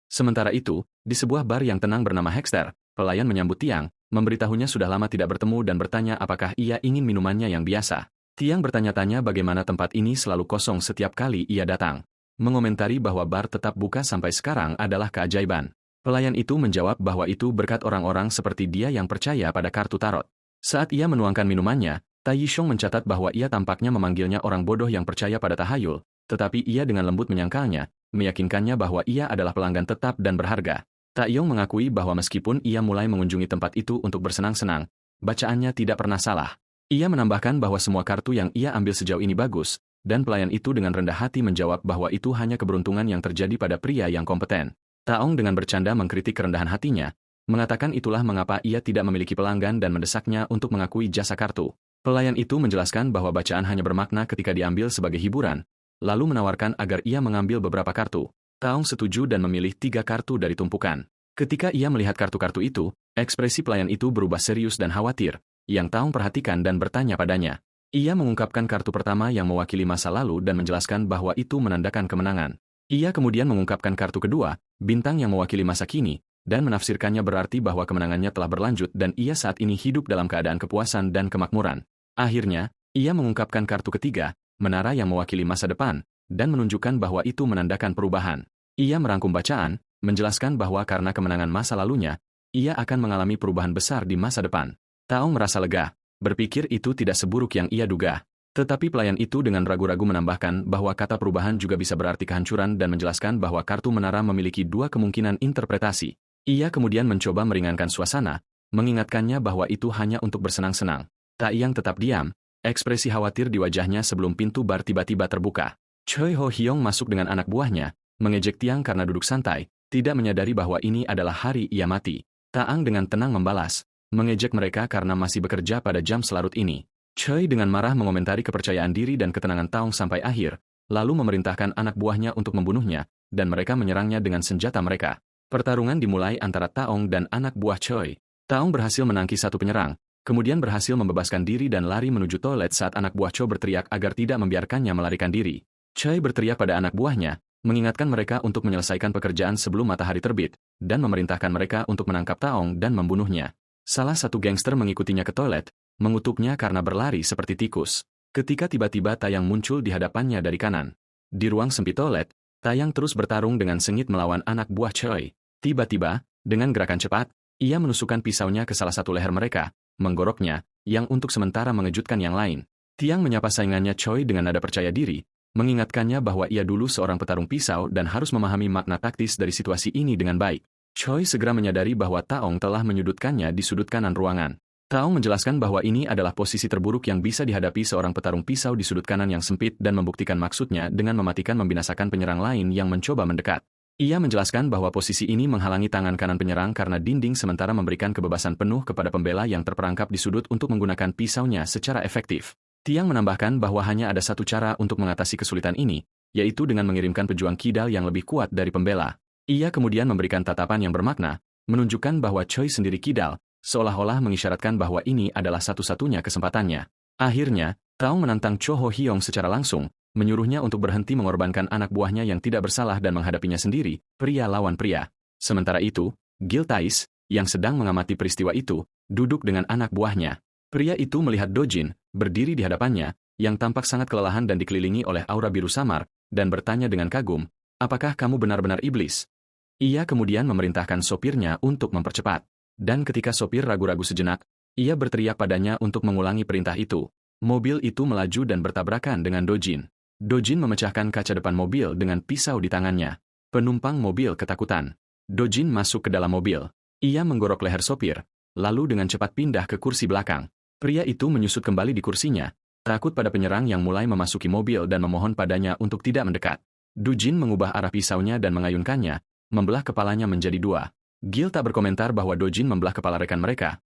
Sementara itu, di sebuah bar yang tenang bernama Hexter, pelayan menyambut Tiang, memberitahunya sudah lama tidak bertemu dan bertanya apakah ia ingin minumannya yang biasa. Tiang bertanya-tanya bagaimana tempat ini selalu kosong setiap kali ia datang. Mengomentari bahwa bar tetap buka sampai sekarang adalah keajaiban. Pelayan itu menjawab bahwa itu berkat orang-orang seperti dia yang percaya pada kartu tarot. Saat ia menuangkan minumannya, Tai Yishong mencatat bahwa ia tampaknya memanggilnya orang bodoh yang percaya pada tahayul, tetapi ia dengan lembut menyangkalnya, meyakinkannya bahwa ia adalah pelanggan tetap dan berharga. Tai Yong mengakui bahwa meskipun ia mulai mengunjungi tempat itu untuk bersenang-senang, bacaannya tidak pernah salah. Ia menambahkan bahwa semua kartu yang ia ambil sejauh ini bagus, dan pelayan itu dengan rendah hati menjawab bahwa itu hanya keberuntungan yang terjadi pada pria yang kompeten. Taong dengan bercanda mengkritik kerendahan hatinya, mengatakan itulah mengapa ia tidak memiliki pelanggan dan mendesaknya untuk mengakui jasa kartu. Pelayan itu menjelaskan bahwa bacaan hanya bermakna ketika diambil sebagai hiburan, lalu menawarkan agar ia mengambil beberapa kartu. Taong setuju dan memilih 3 kartu dari tumpukan. Ketika ia melihat kartu-kartu itu, ekspresi pelayan itu berubah serius dan khawatir, yang Taong perhatikan dan bertanya padanya. Ia mengungkapkan kartu pertama yang mewakili masa lalu dan menjelaskan bahwa itu menandakan kemenangan. Ia kemudian mengungkapkan kartu kedua, bintang yang mewakili masa kini, dan menafsirkannya berarti bahwa kemenangannya telah berlanjut dan ia saat ini hidup dalam keadaan kepuasan dan kemakmuran. Akhirnya, ia mengungkapkan kartu ketiga, menara yang mewakili masa depan, dan menunjukkan bahwa itu menandakan perubahan. Ia merangkum bacaan, menjelaskan bahwa karena kemenangan masa lalunya, ia akan mengalami perubahan besar di masa depan. Taong merasa lega, berpikir itu tidak seburuk yang ia duga. Tetapi pelayan itu dengan ragu-ragu menambahkan bahwa kata perubahan juga bisa berarti kehancuran dan menjelaskan bahwa kartu menara memiliki 2 kemungkinan interpretasi. Ia kemudian mencoba meringankan suasana, mengingatkannya bahwa itu hanya untuk bersenang-senang. Taiyang tetap diam, ekspresi khawatir di wajahnya sebelum pintu bar tiba-tiba terbuka. Choi Ho Hyong masuk dengan anak buahnya, mengejek Tiang karena duduk santai, tidak menyadari bahwa ini adalah hari ia mati. Taang dengan tenang membalas, mengejek mereka karena masih bekerja pada jam selarut ini. Choi dengan marah mengomentari kepercayaan diri dan ketenangan Taong sampai akhir, lalu memerintahkan anak buahnya untuk membunuhnya, dan mereka menyerangnya dengan senjata mereka. Pertarungan dimulai antara Taong dan anak buah Choi. Taong berhasil menangkis satu penyerang, kemudian berhasil membebaskan diri dan lari menuju toilet saat anak buah Choi berteriak agar tidak membiarkannya melarikan diri. Choi berteriak pada anak buahnya, mengingatkan mereka untuk menyelesaikan pekerjaan sebelum matahari terbit, dan memerintahkan mereka untuk menangkap Taong dan membunuhnya. Salah satu gangster mengikutinya ke toilet, mengutuknya karena berlari seperti tikus. Ketika tiba-tiba Taeyang muncul di hadapannya dari kanan. Di ruang sempit toilet, Taeyang terus bertarung dengan sengit melawan anak buah Choi. Tiba-tiba, dengan gerakan cepat, ia menusukkan pisaunya ke salah satu leher mereka, menggoroknya, yang untuk sementara mengejutkan yang lain. Tiang menyapa saingannya Choi dengan nada percaya diri, mengingatkannya bahwa ia dulu seorang petarung pisau dan harus memahami makna taktis dari situasi ini dengan baik. Choi segera menyadari bahwa Taong telah menyudutkannya di sudut kanan ruangan. Taong menjelaskan bahwa ini adalah posisi terburuk yang bisa dihadapi seorang petarung pisau di sudut kanan yang sempit dan membuktikan maksudnya dengan mematikan membinasakan penyerang lain yang mencoba mendekat. Ia menjelaskan bahwa posisi ini menghalangi tangan kanan penyerang karena dinding sementara memberikan kebebasan penuh kepada pembela yang terperangkap di sudut untuk menggunakan pisaunya secara efektif. Tiang menambahkan bahwa hanya ada satu cara untuk mengatasi kesulitan ini, yaitu dengan mengirimkan pejuang kidal yang lebih kuat dari pembela. Ia kemudian memberikan tatapan yang bermakna, menunjukkan bahwa Choi sendiri kidal, seolah-olah mengisyaratkan bahwa ini adalah satu-satunya kesempatannya. Akhirnya, Taong menantang Cho Ho Hyong secara langsung, menyuruhnya untuk berhenti mengorbankan anak buahnya yang tidak bersalah dan menghadapinya sendiri, pria lawan pria. Sementara itu, Gil Thais, yang sedang mengamati peristiwa itu, duduk dengan anak buahnya. Pria itu melihat Dojin, berdiri di hadapannya, yang tampak sangat kelelahan dan dikelilingi oleh aura biru samar, dan bertanya dengan kagum, "Apakah kamu benar-benar iblis?" Ia kemudian memerintahkan sopirnya untuk mempercepat. Dan ketika sopir ragu-ragu sejenak, ia berteriak padanya untuk mengulangi perintah itu. Mobil itu melaju dan bertabrakan dengan Dojin. Dojin memecahkan kaca depan mobil dengan pisau di tangannya. Penumpang mobil ketakutan. Dojin masuk ke dalam mobil. Ia menggorok leher sopir, lalu dengan cepat pindah ke kursi belakang. Pria itu menyusut kembali di kursinya, takut pada penyerang yang mulai memasuki mobil dan memohon padanya untuk tidak mendekat. Dojin mengubah arah pisaunya dan mengayunkannya, membelah kepalanya menjadi dua. Gil tak berkomentar bahwa Dojin membelah kepala rekan mereka.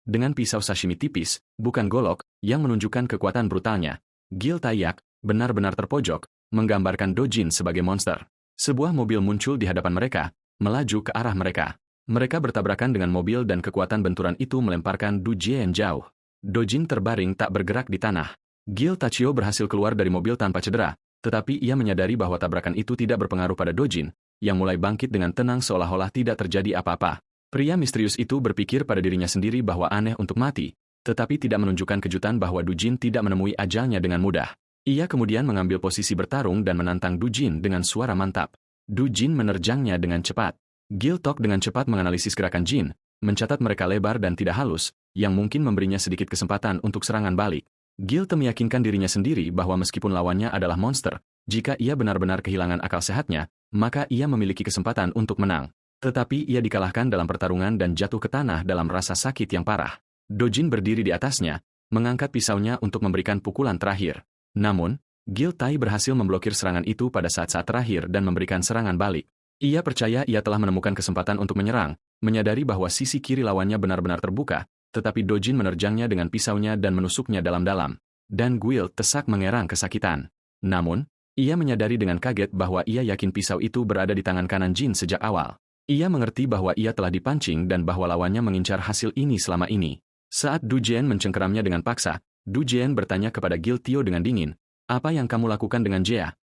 Dengan pisau sashimi tipis, bukan golok, yang menunjukkan kekuatan brutalnya. Gil Tayak, benar-benar terpojok, menggambarkan Dojin sebagai monster. Sebuah mobil muncul di hadapan mereka, melaju ke arah mereka. Mereka bertabrakan dengan mobil dan kekuatan benturan itu melemparkan Du Jian jauh. Dojin terbaring tak bergerak di tanah. Gil Tachio berhasil keluar dari mobil tanpa cedera, tetapi ia menyadari bahwa tabrakan itu tidak berpengaruh pada Dojin, yang mulai bangkit dengan tenang seolah-olah tidak terjadi apa-apa. Pria misterius itu berpikir pada dirinya sendiri bahwa aneh untuk mati, tetapi tidak menunjukkan kejutan bahwa Dojin tidak menemui ajalnya dengan mudah. Ia kemudian mengambil posisi bertarung dan menantang Dojin dengan suara mantap. Dojin menerjangnya dengan cepat. Gil Tok dengan cepat menganalisis gerakan Jin, mencatat mereka lebar dan tidak halus, yang mungkin memberinya sedikit kesempatan untuk serangan balik. Gil meyakinkan dirinya sendiri bahwa meskipun lawannya adalah monster, jika ia benar-benar kehilangan akal sehatnya, maka ia memiliki kesempatan untuk menang. Tetapi ia dikalahkan dalam pertarungan dan jatuh ke tanah dalam rasa sakit yang parah. Dojin berdiri di atasnya, mengangkat pisaunya untuk memberikan pukulan terakhir. Namun, Gil Tai berhasil memblokir serangan itu pada saat-saat terakhir dan memberikan serangan balik. Ia percaya ia telah menemukan kesempatan untuk menyerang, menyadari bahwa sisi kiri lawannya benar-benar terbuka, tetapi Dojin menerjangnya dengan pisaunya dan menusuknya dalam-dalam. Dan Guil Tesak mengerang kesakitan. Namun, ia menyadari dengan kaget bahwa ia yakin pisau itu berada di tangan kanan Jin sejak awal. Ia mengerti bahwa ia telah dipancing dan bahwa lawannya mengincar hasil ini selama ini. Saat Du Jian mencengkeramnya dengan paksa, Du Jian bertanya kepada Gil Tio dengan dingin, "Apa yang kamu lakukan dengan Jia?"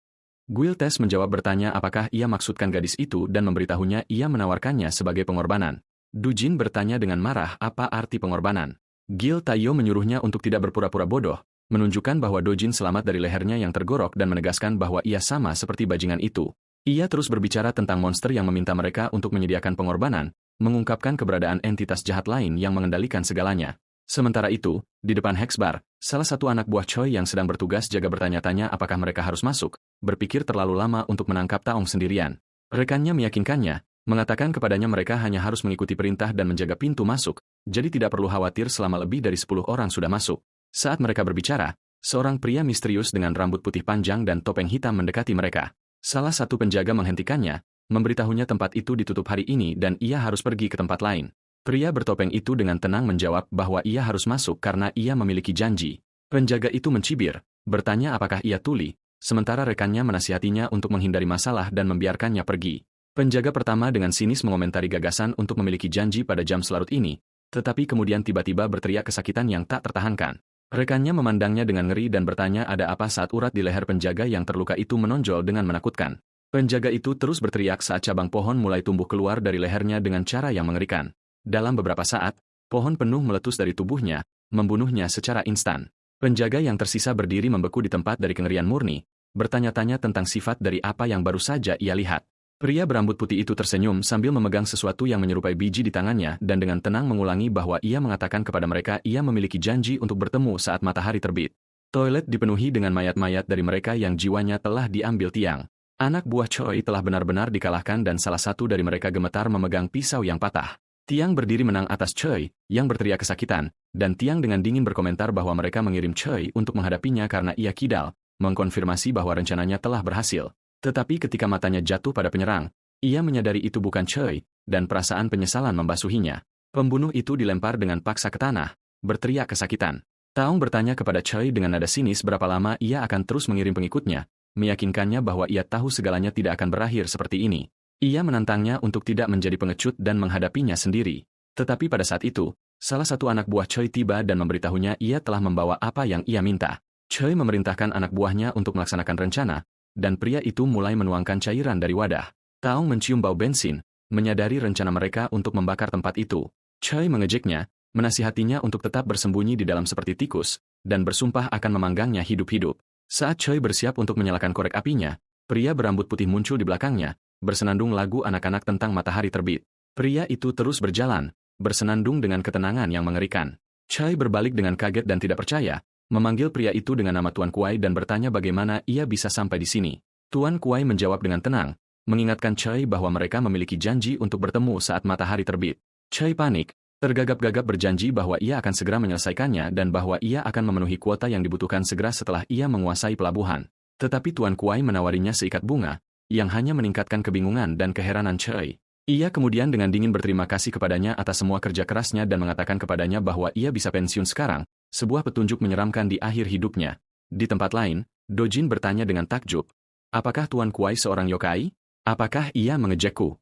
Guil Tes menjawab bertanya apakah ia maksudkan gadis itu dan memberitahunya ia menawarkannya sebagai pengorbanan. Du Jin bertanya dengan marah apa arti pengorbanan. Gil Tayo menyuruhnya untuk tidak berpura-pura bodoh, menunjukkan bahwa Dojin selamat dari lehernya yang tergorok dan menegaskan bahwa ia sama seperti bajingan itu. Ia terus berbicara tentang monster yang meminta mereka untuk menyediakan pengorbanan, mengungkapkan keberadaan entitas jahat lain yang mengendalikan segalanya. Sementara itu, di depan Hexbar, salah satu anak buah Choi yang sedang bertugas jaga bertanya-tanya apakah mereka harus masuk, berpikir terlalu lama untuk menangkap Taong sendirian. Rekannya meyakinkannya, mengatakan kepadanya mereka hanya harus mengikuti perintah dan menjaga pintu masuk, jadi tidak perlu khawatir selama lebih dari 10 orang sudah masuk. Saat mereka berbicara, seorang pria misterius dengan rambut putih panjang dan topeng hitam mendekati mereka. Salah satu penjaga menghentikannya, memberitahunya tempat itu ditutup hari ini dan ia harus pergi ke tempat lain. Pria bertopeng itu dengan tenang menjawab bahwa ia harus masuk karena ia memiliki janji. Penjaga itu mencibir, bertanya apakah ia tuli, sementara rekannya menasihatinya untuk menghindari masalah dan membiarkannya pergi. Penjaga pertama dengan sinis mengomentari gagasan untuk memiliki janji pada jam selarut ini, tetapi kemudian tiba-tiba berteriak kesakitan yang tak tertahankan. Rekannya memandangnya dengan ngeri dan bertanya ada apa saat urat di leher penjaga yang terluka itu menonjol dengan menakutkan. Penjaga itu terus berteriak saat cabang pohon mulai tumbuh keluar dari lehernya dengan cara yang mengerikan. Dalam beberapa saat, pohon penuh meletus dari tubuhnya, membunuhnya secara instan. Penjaga yang tersisa berdiri membeku di tempat dari kengerian murni, bertanya-tanya tentang sifat dari apa yang baru saja ia lihat. Pria berambut putih itu tersenyum sambil memegang sesuatu yang menyerupai biji di tangannya dan dengan tenang mengulangi bahwa ia mengatakan kepada mereka ia memiliki janji untuk bertemu saat matahari terbit. Toilet dipenuhi dengan mayat-mayat dari mereka yang jiwanya telah diambil Tiang. Anak buah Choi telah benar-benar dikalahkan dan salah satu dari mereka gemetar memegang pisau yang patah. Tiang berdiri menang atas Choi, yang berteriak kesakitan, dan Tiang dengan dingin berkomentar bahwa mereka mengirim Choi untuk menghadapinya karena ia kidal, mengkonfirmasi bahwa rencananya telah berhasil. Tetapi ketika matanya jatuh pada penyerang, ia menyadari itu bukan Choi, dan perasaan penyesalan membasuhinya. Pembunuh itu dilempar dengan paksa ke tanah, berteriak kesakitan. Taong bertanya kepada Choi dengan nada sinis berapa lama ia akan terus mengirim pengikutnya, meyakinkannya bahwa ia tahu segalanya tidak akan berakhir seperti ini. Ia menantangnya untuk tidak menjadi pengecut dan menghadapinya sendiri. Tetapi pada saat itu, salah satu anak buah Choi tiba dan memberitahunya ia telah membawa apa yang ia minta. Choi memerintahkan anak buahnya untuk melaksanakan rencana, dan pria itu mulai menuangkan cairan dari wadah. Taong mencium bau bensin, menyadari rencana mereka untuk membakar tempat itu. Choi mengejeknya, menasihatinya untuk tetap bersembunyi di dalam seperti tikus, dan bersumpah akan memanggangnya hidup-hidup. Saat Choi bersiap untuk menyalakan korek apinya, pria berambut putih muncul di belakangnya, bersenandung lagu anak-anak tentang matahari terbit. Pria itu terus berjalan, bersenandung dengan ketenangan yang mengerikan. Choi berbalik dengan kaget dan tidak percaya, memanggil pria itu dengan nama Tuan Kuai dan bertanya bagaimana ia bisa sampai di sini. Tuan Kuai menjawab dengan tenang, mengingatkan Choi bahwa mereka memiliki janji untuk bertemu saat matahari terbit. Choi panik, tergagap-gagap berjanji bahwa ia akan segera menyelesaikannya dan bahwa ia akan memenuhi kuota yang dibutuhkan segera setelah ia menguasai pelabuhan. Tetapi Tuan Kuai menawarinya seikat bunga, yang hanya meningkatkan kebingungan dan keheranan Choi. Ia kemudian dengan dingin berterima kasih kepadanya atas semua kerja kerasnya dan mengatakan kepadanya bahwa ia bisa pensiun sekarang, sebuah petunjuk menyeramkan di akhir hidupnya. Di tempat lain, Dojin bertanya dengan takjub, "Apakah Tuan Kuai seorang yokai? Apakah ia mengejekku?"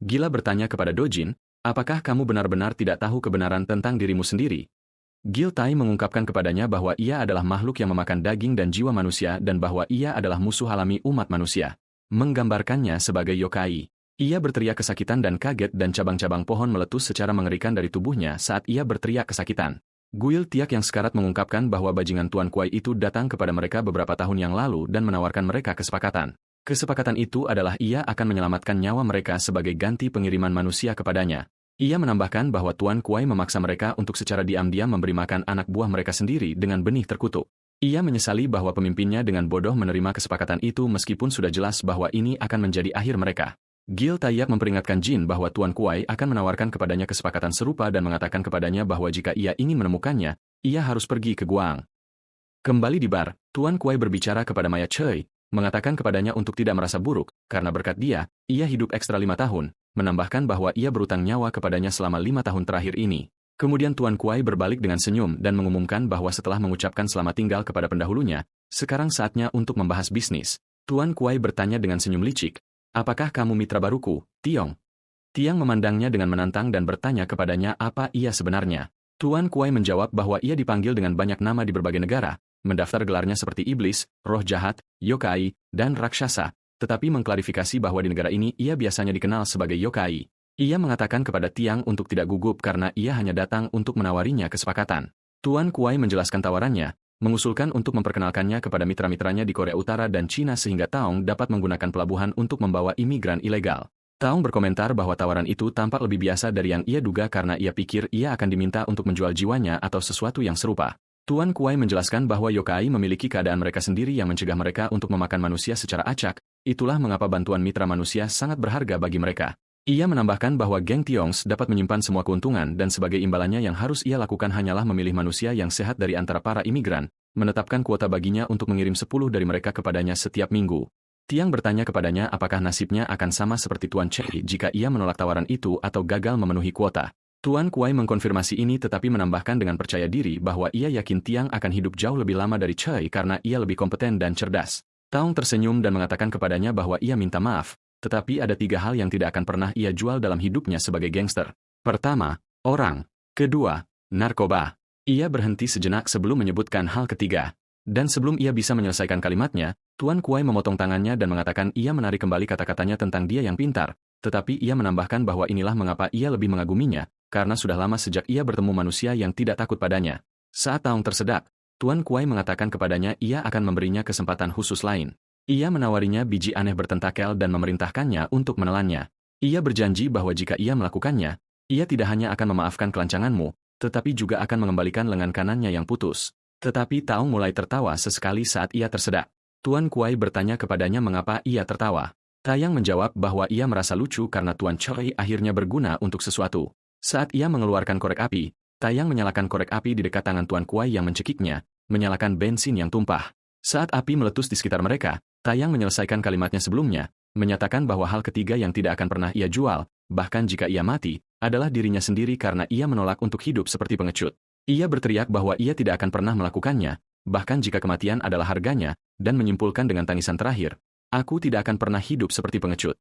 Gila bertanya kepada Dojin, "Apakah kamu benar-benar tidak tahu kebenaran tentang dirimu sendiri?" Gil Tai mengungkapkan kepadanya bahwa ia adalah makhluk yang memakan daging dan jiwa manusia dan bahwa ia adalah musuh alami umat manusia. Menggambarkannya sebagai yokai. Ia berteriak kesakitan dan kaget dan cabang-cabang pohon meletus secara mengerikan dari tubuhnya saat ia berteriak kesakitan. Guil Tiak yang sekarat mengungkapkan bahwa bajingan Tuan Kuai itu datang kepada mereka beberapa tahun yang lalu dan menawarkan mereka kesepakatan. Kesepakatan itu adalah ia akan menyelamatkan nyawa mereka sebagai ganti pengiriman manusia kepadanya. Ia menambahkan bahwa Tuan Kuai memaksa mereka untuk secara diam-diam memberi makan anak buah mereka sendiri dengan benih terkutuk. Ia menyesali bahwa pemimpinnya dengan bodoh menerima kesepakatan itu meskipun sudah jelas bahwa ini akan menjadi akhir mereka. Gil Tayak memperingatkan Jin bahwa Tuan Kuai akan menawarkan kepadanya kesepakatan serupa dan mengatakan kepadanya bahwa jika ia ingin menemukannya, ia harus pergi ke Guang. Kembali di bar, Tuan Kuai berbicara kepada Maya Choi, mengatakan kepadanya untuk tidak merasa buruk, karena berkat dia, ia hidup ekstra 5 tahun, menambahkan bahwa ia berutang nyawa kepadanya selama 5 tahun terakhir ini. Kemudian Tuan Kuai berbalik dengan senyum dan mengumumkan bahwa setelah mengucapkan selamat tinggal kepada pendahulunya, sekarang saatnya untuk membahas bisnis. Tuan Kuai bertanya dengan senyum licik, "Apakah kamu mitra baruku, Tiong?" Tiang memandangnya dengan menantang dan bertanya kepadanya apa ia sebenarnya. Tuan Kuai menjawab bahwa ia dipanggil dengan banyak nama di berbagai negara, mendaftar gelarnya seperti iblis, roh jahat, yokai, dan raksasa, tetapi mengklarifikasi bahwa di negara ini ia biasanya dikenal sebagai yokai. Ia mengatakan kepada Tiang untuk tidak gugup karena ia hanya datang untuk menawarinya kesepakatan. Tuan Kuai menjelaskan tawarannya, mengusulkan untuk memperkenalkannya kepada mitra-mitranya di Korea Utara dan Cina sehingga Taong dapat menggunakan pelabuhan untuk membawa imigran ilegal. Taong berkomentar bahwa tawaran itu tampak lebih biasa dari yang ia duga karena ia pikir ia akan diminta untuk menjual jiwanya atau sesuatu yang serupa. Tuan Kuai menjelaskan bahwa yokai memiliki keadaan mereka sendiri yang mencegah mereka untuk memakan manusia secara acak, itulah mengapa bantuan mitra manusia sangat berharga bagi mereka. Ia menambahkan bahwa geng Tiongs dapat menyimpan semua keuntungan dan sebagai imbalannya yang harus ia lakukan hanyalah memilih manusia yang sehat dari antara para imigran, menetapkan kuota baginya untuk mengirim 10 dari mereka kepadanya setiap minggu. Tiang bertanya kepadanya apakah nasibnya akan sama seperti Tuan Choi jika ia menolak tawaran itu atau gagal memenuhi kuota. Tuan Kuai mengkonfirmasi ini tetapi menambahkan dengan percaya diri bahwa ia yakin Tiang akan hidup jauh lebih lama dari Choi karena ia lebih kompeten dan cerdas. Taong tersenyum dan mengatakan kepadanya bahwa ia minta maaf. Tetapi ada 3 hal yang tidak akan pernah ia jual dalam hidupnya sebagai gangster. Pertama, orang. Kedua, narkoba. Ia berhenti sejenak sebelum menyebutkan hal ketiga. Dan sebelum ia bisa menyelesaikan kalimatnya, Tuan Kuai memotong tangannya dan mengatakan ia menarik kembali kata-katanya tentang dia yang pintar. Tetapi ia menambahkan bahwa inilah mengapa ia lebih mengaguminya, karena sudah lama sejak ia bertemu manusia yang tidak takut padanya. Saat Taong tersedak, Tuan Kuai mengatakan kepadanya ia akan memberinya kesempatan khusus lain. Ia menawarinya biji aneh bertentakel dan memerintahkannya untuk menelannya. Ia berjanji bahwa jika ia melakukannya, ia tidak hanya akan memaafkan kelancanganmu, tetapi juga akan mengembalikan lengan kanannya yang putus. Tetapi Taong mulai tertawa sesekali saat ia tersedak. Tuan Kuai bertanya kepadanya mengapa ia tertawa. Taeyang menjawab bahwa ia merasa lucu karena Tuan Choi akhirnya berguna untuk sesuatu. Saat ia mengeluarkan korek api, Taeyang menyalakan korek api di dekat tangan Tuan Kuai yang mencekiknya, menyalakan bensin yang tumpah. Saat api meletus di sekitar mereka, Taeyang menyelesaikan kalimatnya sebelumnya, menyatakan bahwa hal ketiga yang tidak akan pernah ia jual, bahkan jika ia mati, adalah dirinya sendiri karena ia menolak untuk hidup seperti pengecut. Ia berteriak bahwa ia tidak akan pernah melakukannya, bahkan jika kematian adalah harganya, dan menyimpulkan dengan tangisan terakhir, "Aku tidak akan pernah hidup seperti pengecut."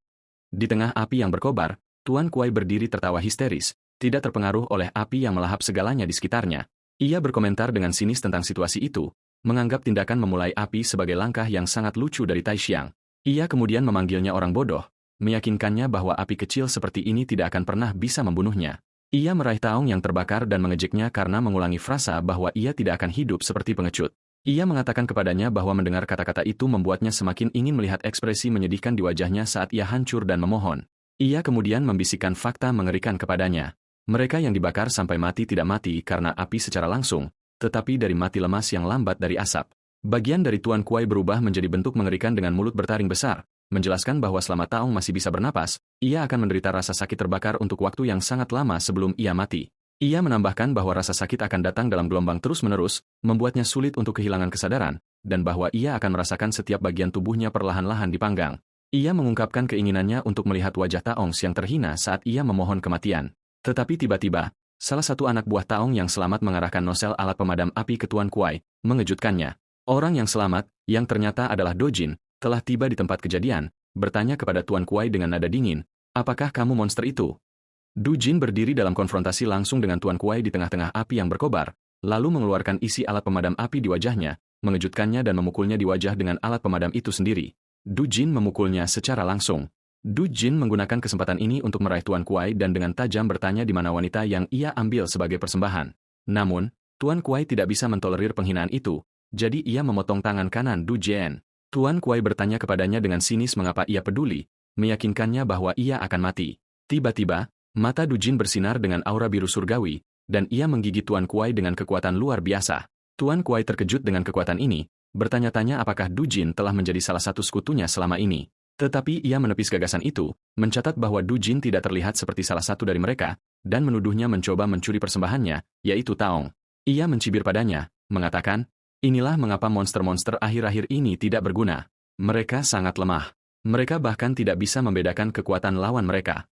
Di tengah api yang berkobar, Tuan Kuai berdiri tertawa histeris, tidak terpengaruh oleh api yang melahap segalanya di sekitarnya. Ia berkomentar dengan sinis tentang situasi itu, menganggap tindakan memulai api sebagai langkah yang sangat lucu dari Tai Xiang. Ia kemudian memanggilnya orang bodoh, meyakinkannya bahwa api kecil seperti ini tidak akan pernah bisa membunuhnya. Ia meraih Taong yang terbakar dan mengejeknya karena mengulangi frasa bahwa ia tidak akan hidup seperti pengecut. Ia mengatakan kepadanya bahwa mendengar kata-kata itu membuatnya semakin ingin melihat ekspresi menyedihkan di wajahnya saat ia hancur dan memohon. Ia kemudian membisikkan fakta mengerikan kepadanya. Mereka yang dibakar sampai mati tidak mati karena api secara langsung, tetapi dari mati lemas yang lambat dari asap. Bagian dari Tuan Kuai berubah menjadi bentuk mengerikan dengan mulut bertaring besar, menjelaskan bahwa selama Taong masih bisa bernapas, ia akan menderita rasa sakit terbakar untuk waktu yang sangat lama sebelum ia mati. Ia menambahkan bahwa rasa sakit akan datang dalam gelombang terus-menerus, membuatnya sulit untuk kehilangan kesadaran, dan bahwa ia akan merasakan setiap bagian tubuhnya perlahan-lahan dipanggang. Ia mengungkapkan keinginannya untuk melihat wajah Taong yang terhina saat ia memohon kematian. Tetapi tiba-tiba, salah satu anak buah Taong yang selamat mengarahkan nosel alat pemadam api ke Tuan Kuai, mengejutkannya. Orang yang selamat, yang ternyata adalah Dojin, telah tiba di tempat kejadian, bertanya kepada Tuan Kuai dengan nada dingin, "Apakah kamu monster itu?" Dojin berdiri dalam konfrontasi langsung dengan Tuan Kuai di tengah-tengah api yang berkobar, lalu mengeluarkan isi alat pemadam api di wajahnya, mengejutkannya dan memukulnya di wajah dengan alat pemadam itu sendiri. Dojin memukulnya secara langsung. Dojin menggunakan kesempatan ini untuk meraih Tuan Kuai dan dengan tajam bertanya di mana wanita yang ia ambil sebagai persembahan. Namun, Tuan Kuai tidak bisa mentolerir penghinaan itu, jadi ia memotong tangan kanan Dojin. Tuan Kuai bertanya kepadanya dengan sinis mengapa ia peduli, meyakinkannya bahwa ia akan mati. Tiba-tiba, mata Dojin bersinar dengan aura biru surgawi, dan ia menggigit Tuan Kuai dengan kekuatan luar biasa. Tuan Kuai terkejut dengan kekuatan ini, bertanya-tanya apakah Dojin telah menjadi salah satu sekutunya selama ini. Tetapi ia menepis gagasan itu, mencatat bahwa Dojin tidak terlihat seperti salah satu dari mereka, dan menuduhnya mencoba mencuri persembahannya, yaitu Taong. Ia mencibir padanya, mengatakan, "Inilah mengapa monster-monster akhir-akhir ini tidak berguna. Mereka sangat lemah. Mereka bahkan tidak bisa membedakan kekuatan lawan mereka."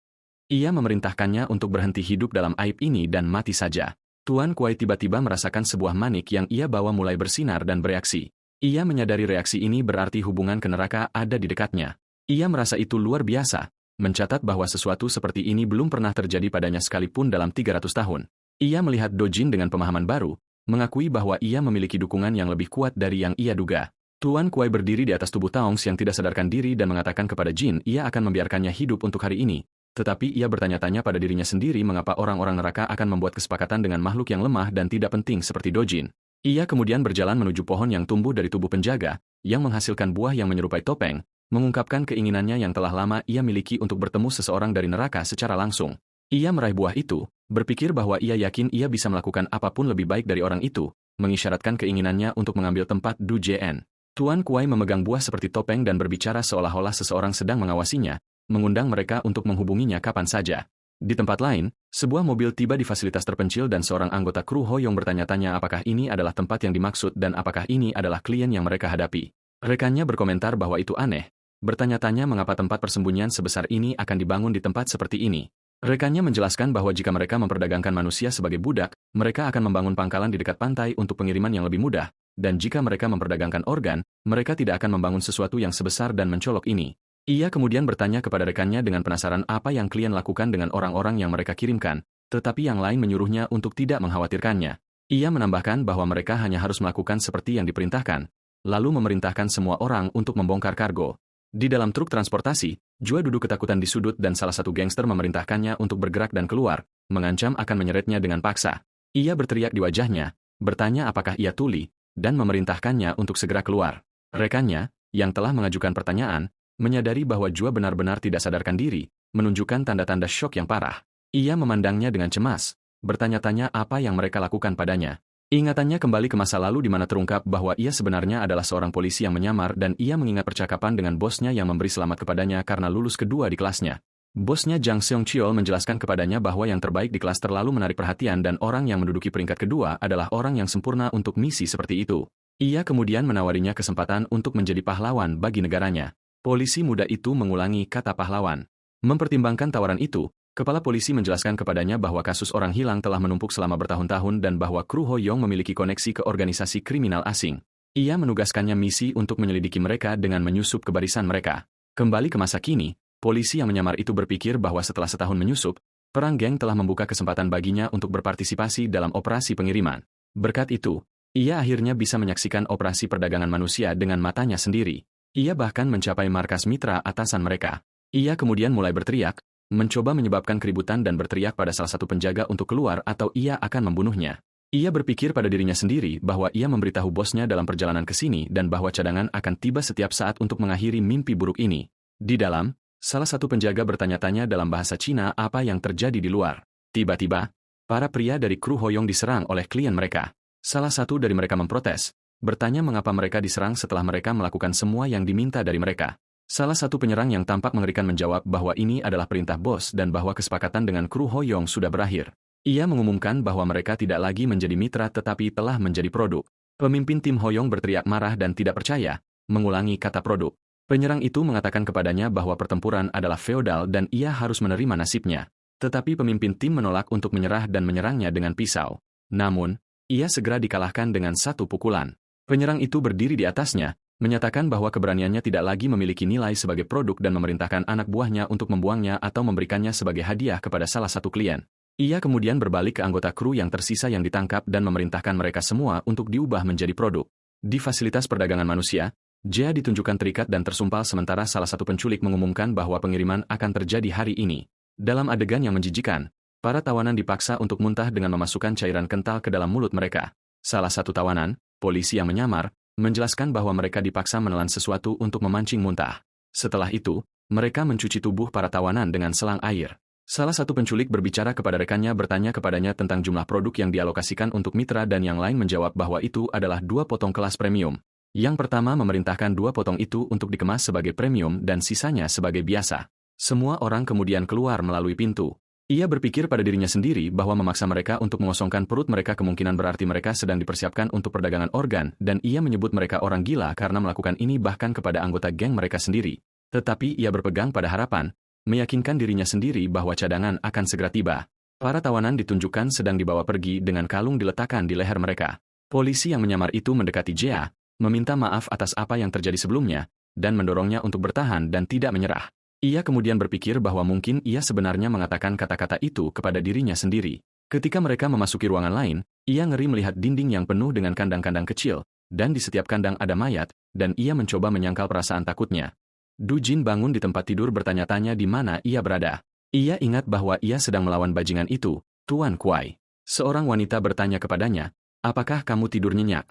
Ia memerintahkannya untuk berhenti hidup dalam aib ini dan mati saja. Tuan Kuai tiba-tiba merasakan sebuah manik yang ia bawa mulai bersinar dan bereaksi. Ia menyadari reaksi ini berarti hubungan ke neraka ada di dekatnya. Ia merasa itu luar biasa, mencatat bahwa sesuatu seperti ini belum pernah terjadi padanya sekalipun dalam 300 tahun. Ia melihat Dojin dengan pemahaman baru, mengakui bahwa ia memiliki dukungan yang lebih kuat dari yang ia duga. Tuan Kuai berdiri di atas tubuh Taong yang tidak sadarkan diri dan mengatakan kepada Jin ia akan membiarkannya hidup untuk hari ini. Tetapi ia bertanya-tanya pada dirinya sendiri mengapa orang-orang neraka akan membuat kesepakatan dengan makhluk yang lemah dan tidak penting seperti Dojin. Ia kemudian berjalan menuju pohon yang tumbuh dari tubuh penjaga, yang menghasilkan buah yang menyerupai topeng, mengungkapkan keinginannya yang telah lama ia miliki untuk bertemu seseorang dari neraka secara langsung. Ia meraih buah itu, berpikir bahwa ia yakin ia bisa melakukan apapun lebih baik dari orang itu, mengisyaratkan keinginannya untuk mengambil tempat Du Jien. Tuan Kuai memegang buah seperti topeng dan berbicara seolah-olah seseorang sedang mengawasinya, mengundang mereka untuk menghubunginya kapan saja. Di tempat lain, sebuah mobil tiba di fasilitas terpencil dan seorang anggota kru Hoyong bertanya-tanya apakah ini adalah tempat yang dimaksud dan apakah ini adalah klien yang mereka hadapi. Rekannya berkomentar bahwa itu aneh, bertanya-tanya mengapa tempat persembunyian sebesar ini akan dibangun di tempat seperti ini. Rekannya menjelaskan bahwa jika mereka memperdagangkan manusia sebagai budak, mereka akan membangun pangkalan di dekat pantai untuk pengiriman yang lebih mudah, dan jika mereka memperdagangkan organ, mereka tidak akan membangun sesuatu yang sebesar dan mencolok ini. Ia kemudian bertanya kepada rekannya dengan penasaran apa yang klien lakukan dengan orang-orang yang mereka kirimkan, tetapi yang lain menyuruhnya untuk tidak mengkhawatirkannya. Ia menambahkan bahwa mereka hanya harus melakukan seperti yang diperintahkan, lalu memerintahkan semua orang untuk membongkar kargo. Di dalam truk transportasi, Jua duduk ketakutan di sudut dan salah satu gangster memerintahkannya untuk bergerak dan keluar, mengancam akan menyeretnya dengan paksa. Ia berteriak di wajahnya, bertanya apakah ia tuli, dan memerintahkannya untuk segera keluar. Rekannya, yang telah mengajukan pertanyaan, menyadari bahwa Jua benar-benar tidak sadarkan diri, menunjukkan tanda-tanda syok yang parah. Ia memandangnya dengan cemas, bertanya-tanya apa yang mereka lakukan padanya. Ingatannya kembali ke masa lalu di mana terungkap bahwa ia sebenarnya adalah seorang polisi yang menyamar dan ia mengingat percakapan dengan bosnya yang memberi selamat kepadanya karena lulus kedua di kelasnya. Bosnya Jang Seong-cheol menjelaskan kepadanya bahwa yang terbaik di kelas terlalu menarik perhatian dan orang yang menduduki peringkat kedua adalah orang yang sempurna untuk misi seperti itu. Ia kemudian menawarinya kesempatan untuk menjadi pahlawan bagi negaranya. Polisi muda itu mengulangi kata pahlawan. Mempertimbangkan tawaran itu, kepala polisi menjelaskan kepadanya bahwa kasus orang hilang telah menumpuk selama bertahun-tahun dan bahwa kru Ho Yong memiliki koneksi ke organisasi kriminal asing. Ia menugaskannya misi untuk menyelidiki mereka dengan menyusup ke barisan mereka. Kembali ke masa kini, polisi yang menyamar itu berpikir bahwa setelah setahun menyusup, perang geng telah membuka kesempatan baginya untuk berpartisipasi dalam operasi pengiriman. Berkat itu, ia akhirnya bisa menyaksikan operasi perdagangan manusia dengan matanya sendiri. Ia bahkan mencapai markas mitra atasan mereka. Ia kemudian mulai berteriak, mencoba menyebabkan keributan dan berteriak pada salah satu penjaga untuk keluar atau ia akan membunuhnya. Ia berpikir pada dirinya sendiri bahwa ia memberitahu bosnya dalam perjalanan ke sini dan bahwa cadangan akan tiba setiap saat untuk mengakhiri mimpi buruk ini. Di dalam, salah satu penjaga bertanya-tanya dalam bahasa Cina apa yang terjadi di luar. Tiba-tiba, para pria dari kru Ho Yong diserang oleh klien mereka. Salah satu dari mereka memprotes, bertanya mengapa mereka diserang setelah mereka melakukan semua yang diminta dari mereka. Salah satu penyerang yang tampak mengerikan menjawab bahwa ini adalah perintah bos dan bahwa kesepakatan dengan kru Ho Yong sudah berakhir. Ia mengumumkan bahwa mereka tidak lagi menjadi mitra tetapi telah menjadi produk. Pemimpin tim Ho Yong berteriak marah dan tidak percaya, mengulangi kata produk. Penyerang itu mengatakan kepadanya bahwa pertempuran adalah feodal dan ia harus menerima nasibnya. Tetapi pemimpin tim menolak untuk menyerah dan menyerangnya dengan pisau. Namun, ia segera dikalahkan dengan satu pukulan. Penyerang itu berdiri di atasnya, menyatakan bahwa keberaniannya tidak lagi memiliki nilai sebagai produk dan memerintahkan anak buahnya untuk membuangnya atau memberikannya sebagai hadiah kepada salah satu klien. Ia kemudian berbalik ke anggota kru yang tersisa yang ditangkap dan memerintahkan mereka semua untuk diubah menjadi produk. Di fasilitas perdagangan manusia, Jia ditunjukkan terikat dan tersumpal sementara salah satu penculik mengumumkan bahwa pengiriman akan terjadi hari ini. Dalam adegan yang menjijikan, para tawanan dipaksa untuk muntah dengan memasukkan cairan kental ke dalam mulut mereka. Salah satu tawanan, polisi yang menyamar, menjelaskan bahwa mereka dipaksa menelan sesuatu untuk memancing muntah. Setelah itu, mereka mencuci tubuh para tawanan dengan selang air. Salah satu penculik berbicara kepada rekannya bertanya kepadanya tentang jumlah produk yang dialokasikan untuk mitra dan yang lain menjawab bahwa itu adalah 2 potong kelas premium. Yang pertama memerintahkan 2 potong itu untuk dikemas sebagai premium dan sisanya sebagai biasa. Semua orang kemudian keluar melalui pintu. Ia berpikir pada dirinya sendiri bahwa memaksa mereka untuk mengosongkan perut mereka kemungkinan berarti mereka sedang dipersiapkan untuk perdagangan organ dan ia menyebut mereka orang gila karena melakukan ini bahkan kepada anggota geng mereka sendiri. Tetapi ia berpegang pada harapan, meyakinkan dirinya sendiri bahwa cadangan akan segera tiba. Para tawanan ditunjukkan sedang dibawa pergi dengan kalung diletakkan di leher mereka. Polisi yang menyamar itu mendekati Jia, meminta maaf atas apa yang terjadi sebelumnya, dan mendorongnya untuk bertahan dan tidak menyerah. Ia kemudian berpikir bahwa mungkin ia sebenarnya mengatakan kata-kata itu kepada dirinya sendiri. Ketika mereka memasuki ruangan lain, ia ngeri melihat dinding yang penuh dengan kandang-kandang kecil, dan di setiap kandang ada mayat, dan ia mencoba menyangkal perasaan takutnya. Du Jin bangun di tempat tidur bertanya-tanya di mana ia berada. Ia ingat bahwa ia sedang melawan bajingan itu, Tuan Kuai. Seorang wanita bertanya kepadanya, apakah kamu tidur nyenyak?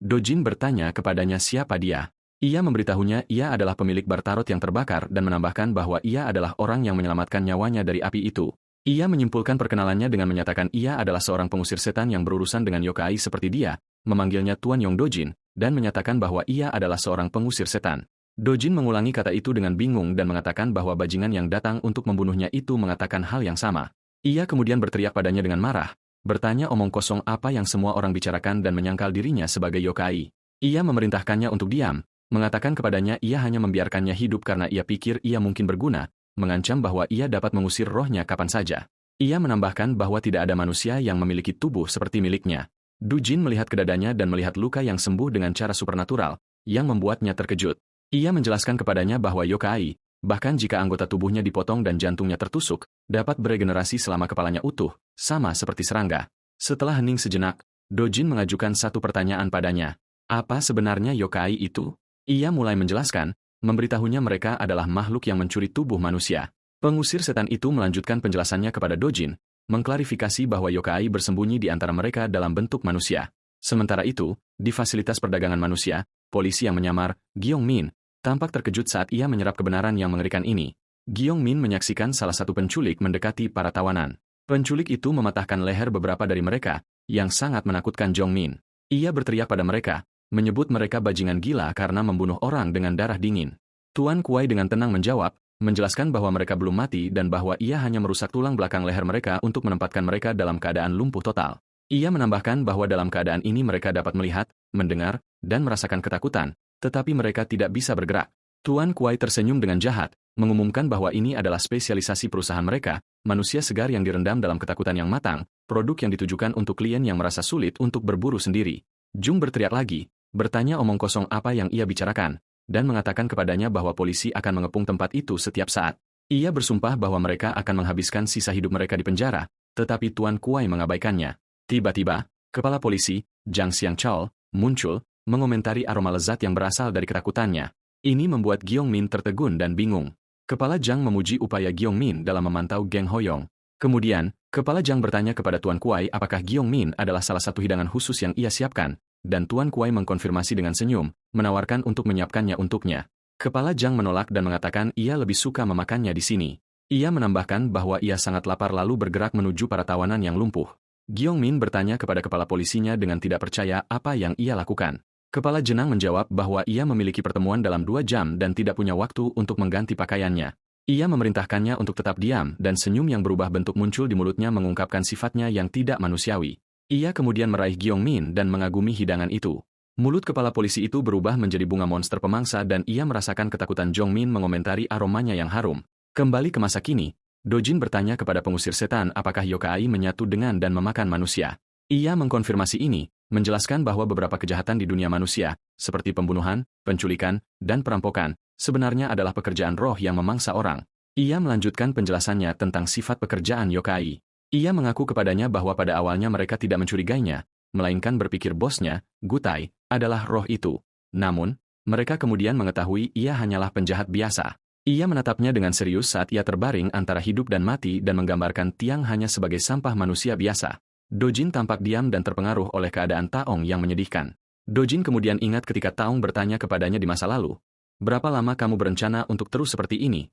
Do Jin bertanya kepadanya siapa dia. Ia memberitahunya ia adalah pemilik bar tarot yang terbakar dan menambahkan bahwa ia adalah orang yang menyelamatkan nyawanya dari api itu. Ia menyimpulkan perkenalannya dengan menyatakan ia adalah seorang pengusir setan yang berurusan dengan yokai seperti dia, memanggilnya Tuan Yong Dojin, dan menyatakan bahwa ia adalah seorang pengusir setan. Dojin mengulangi kata itu dengan bingung dan mengatakan bahwa bajingan yang datang untuk membunuhnya itu mengatakan hal yang sama. Ia kemudian berteriak padanya dengan marah, bertanya omong kosong apa yang semua orang bicarakan dan menyangkal dirinya sebagai yokai. Ia memerintahkannya untuk diam, mengatakan kepadanya ia hanya membiarkannya hidup karena ia pikir ia mungkin berguna, mengancam bahwa ia dapat mengusir rohnya kapan saja. Ia menambahkan bahwa tidak ada manusia yang memiliki tubuh seperti miliknya. Du Jin melihat ke dadanya dan melihat luka yang sembuh dengan cara supernatural, yang membuatnya terkejut. Ia menjelaskan kepadanya bahwa yokai, bahkan jika anggota tubuhnya dipotong dan jantungnya tertusuk, dapat beregenerasi selama kepalanya utuh, sama seperti serangga. Setelah hening sejenak, Do Jin mengajukan satu pertanyaan padanya. Apa sebenarnya yokai itu? Ia mulai menjelaskan, memberitahunya mereka adalah makhluk yang mencuri tubuh manusia. Pengusir setan itu melanjutkan penjelasannya kepada Do Jin, mengklarifikasi bahwa yokai bersembunyi di antara mereka dalam bentuk manusia. Sementara itu, di fasilitas perdagangan manusia, polisi yang menyamar, Gyong Min, tampak terkejut saat ia menyerap kebenaran yang mengerikan ini. Gyong Min menyaksikan salah satu penculik mendekati para tawanan. Penculik itu mematahkan leher beberapa dari mereka, yang sangat menakutkan Jong Min. Ia berteriak pada mereka, menyebut mereka bajingan gila karena membunuh orang dengan darah dingin. Tuan Kuai dengan tenang menjawab, menjelaskan bahwa mereka belum mati dan bahwa ia hanya merusak tulang belakang leher mereka untuk menempatkan mereka dalam keadaan lumpuh total. Ia menambahkan bahwa dalam keadaan ini mereka dapat melihat, mendengar, dan merasakan ketakutan, tetapi mereka tidak bisa bergerak. Tuan Kuai tersenyum dengan jahat, mengumumkan bahwa ini adalah spesialisasi perusahaan mereka, manusia segar yang direndam dalam ketakutan yang matang, produk yang ditujukan untuk klien yang merasa sulit untuk berburu sendiri. Jung berteriak lagi, bertanya omong kosong apa yang ia bicarakan, dan mengatakan kepadanya bahwa polisi akan mengepung tempat itu setiap saat. Ia bersumpah bahwa mereka akan menghabiskan sisa hidup mereka di penjara, tetapi Tuan Kuai mengabaikannya. Tiba-tiba, kepala polisi, Zhang Xiangchao, muncul, mengomentari aroma lezat yang berasal dari ketakutannya. Ini membuat Gyong Min tertegun dan bingung. Kepala Zhang memuji upaya Gyong Min dalam memantau geng Hoyong. Kemudian, Kepala Zhang bertanya kepada Tuan Kuai apakah Gyong Min adalah salah satu hidangan khusus yang ia siapkan, dan Tuan Kuai mengkonfirmasi dengan senyum, menawarkan untuk menyiapkannya untuknya. Kepala Zhang menolak dan mengatakan ia lebih suka memakannya di sini. Ia menambahkan bahwa ia sangat lapar lalu bergerak menuju para tawanan yang lumpuh. Gyong Min bertanya kepada kepala polisinya dengan tidak percaya apa yang ia lakukan. Kepala jenang menjawab bahwa ia memiliki pertemuan dalam 2 jam dan tidak punya waktu untuk mengganti pakaiannya. Ia memerintahkannya untuk tetap diam dan senyum yang berubah bentuk muncul di mulutnya mengungkapkan sifatnya yang tidak manusiawi. Ia kemudian meraih Gyong Min dan mengagumi hidangan itu. Mulut kepala polisi itu berubah menjadi bunga monster pemangsa dan ia merasakan ketakutan Jong Min mengomentari aromanya yang harum. Kembali ke masa kini, Dojin bertanya kepada pengusir setan apakah yokai menyatu dengan dan memakan manusia. Ia mengkonfirmasi ini, menjelaskan bahwa beberapa kejahatan di dunia manusia, seperti pembunuhan, penculikan, dan perampokan, sebenarnya adalah pekerjaan roh yang memangsa orang. Ia melanjutkan penjelasannya tentang sifat pekerjaan yokai. Ia mengaku kepadanya bahwa pada awalnya mereka tidak mencurigainya, melainkan berpikir bosnya, Gutai, adalah roh itu. Namun, mereka kemudian mengetahui ia hanyalah penjahat biasa. Ia menatapnya dengan serius saat ia terbaring antara hidup dan mati dan menggambarkan Tiang hanya sebagai sampah manusia biasa. Dojin tampak diam dan terpengaruh oleh keadaan Taong yang menyedihkan. Dojin kemudian ingat ketika Taong bertanya kepadanya di masa lalu, "Berapa lama kamu berencana untuk terus seperti ini?"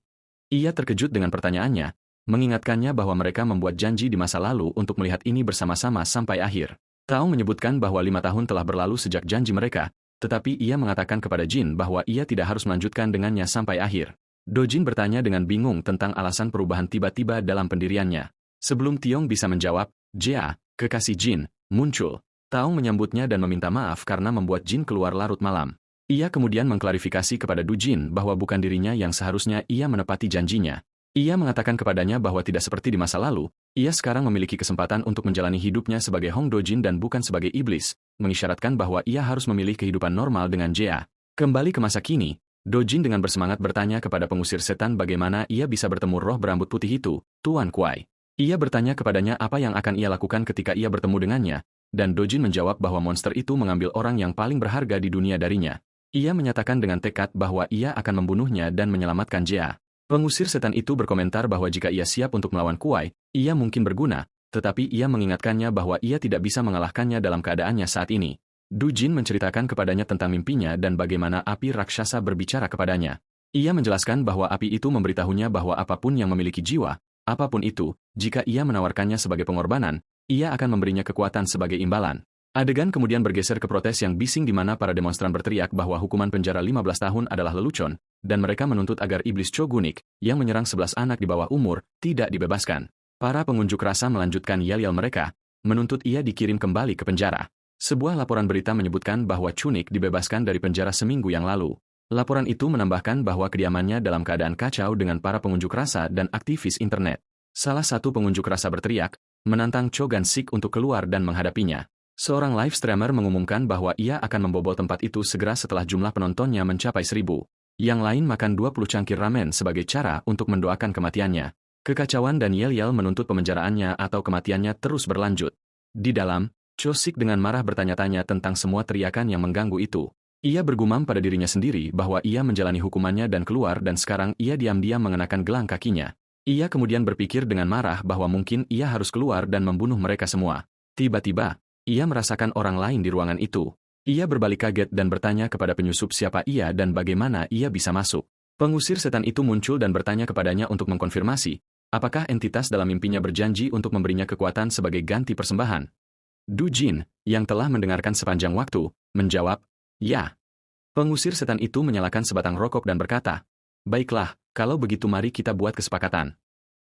Ia terkejut dengan pertanyaannya, mengingatkannya bahwa mereka membuat janji di masa lalu untuk melihat ini bersama-sama sampai akhir. Taong menyebutkan bahwa 5 tahun telah berlalu sejak janji mereka, tetapi ia mengatakan kepada Jin bahwa ia tidak harus melanjutkan dengannya sampai akhir. Dojin bertanya dengan bingung tentang alasan perubahan tiba-tiba dalam pendiriannya. Sebelum Tiong bisa menjawab, Jia, kekasih Jin, muncul. Taong menyambutnya dan meminta maaf karena membuat Jin keluar larut malam. Ia kemudian mengklarifikasi kepada Du Jin bahwa bukan dirinya yang seharusnya ia menepati janjinya. Ia mengatakan kepadanya bahwa tidak seperti di masa lalu, ia sekarang memiliki kesempatan untuk menjalani hidupnya sebagai Hong Dojin dan bukan sebagai iblis, mengisyaratkan bahwa ia harus memilih kehidupan normal dengan Jia. Kembali ke masa kini, Dojin dengan bersemangat bertanya kepada pengusir setan bagaimana ia bisa bertemu roh berambut putih itu, Tuan Kuai. Ia bertanya kepadanya apa yang akan ia lakukan ketika ia bertemu dengannya, dan Dojin menjawab bahwa monster itu mengambil orang yang paling berharga di dunia darinya. Ia menyatakan dengan tekad bahwa ia akan membunuhnya dan menyelamatkan Jia. Pengusir setan itu berkomentar bahwa jika ia siap untuk melawan Kuai, ia mungkin berguna, tetapi ia mengingatkannya bahwa ia tidak bisa mengalahkannya dalam keadaannya saat ini. Du Jin menceritakan kepadanya tentang mimpinya dan bagaimana api raksasa berbicara kepadanya. Ia menjelaskan bahwa api itu memberitahunya bahwa apapun yang memiliki jiwa, apapun itu, jika ia menawarkannya sebagai pengorbanan, ia akan memberinya kekuatan sebagai imbalan. Adegan kemudian bergeser ke protes yang bising di mana para demonstran berteriak bahwa hukuman penjara 15 tahun adalah lelucon, dan mereka menuntut agar iblis Chogunik, yang menyerang 11 anak di bawah umur, tidak dibebaskan. Para pengunjuk rasa melanjutkan yel-yel mereka, menuntut ia dikirim kembali ke penjara. Sebuah laporan berita menyebutkan bahwa Chunik dibebaskan dari penjara seminggu yang lalu. Laporan itu menambahkan bahwa kediamannya dalam keadaan kacau dengan para pengunjuk rasa dan aktivis internet. Salah satu pengunjuk rasa berteriak, menantang Cho Gan-sik untuk keluar dan menghadapinya. Seorang live streamer mengumumkan bahwa ia akan membobol tempat itu segera setelah jumlah penontonnya mencapai 1000. Yang lain makan 20 cangkir ramen sebagai cara untuk mendoakan kematiannya. Kekacauan dan yel-yel menuntut pemenjaraannya atau kematiannya terus berlanjut. Di dalam, Cho Sik dengan marah bertanya-tanya tentang semua teriakan yang mengganggu itu. Ia bergumam pada dirinya sendiri bahwa ia menjalani hukumannya dan keluar dan sekarang ia diam-diam mengenakan gelang kakinya. Ia kemudian berpikir dengan marah bahwa mungkin ia harus keluar dan membunuh mereka semua. Tiba-tiba, ia merasakan orang lain di ruangan itu. Ia berbalik kaget dan bertanya kepada penyusup siapa ia dan bagaimana ia bisa masuk. Pengusir setan itu muncul dan bertanya kepadanya untuk mengkonfirmasi, apakah entitas dalam mimpinya berjanji untuk memberinya kekuatan sebagai ganti persembahan. Du Jin, yang telah mendengarkan sepanjang waktu, menjawab, ya. Pengusir setan itu menyalakan sebatang rokok dan berkata, baiklah, kalau begitu mari kita buat kesepakatan.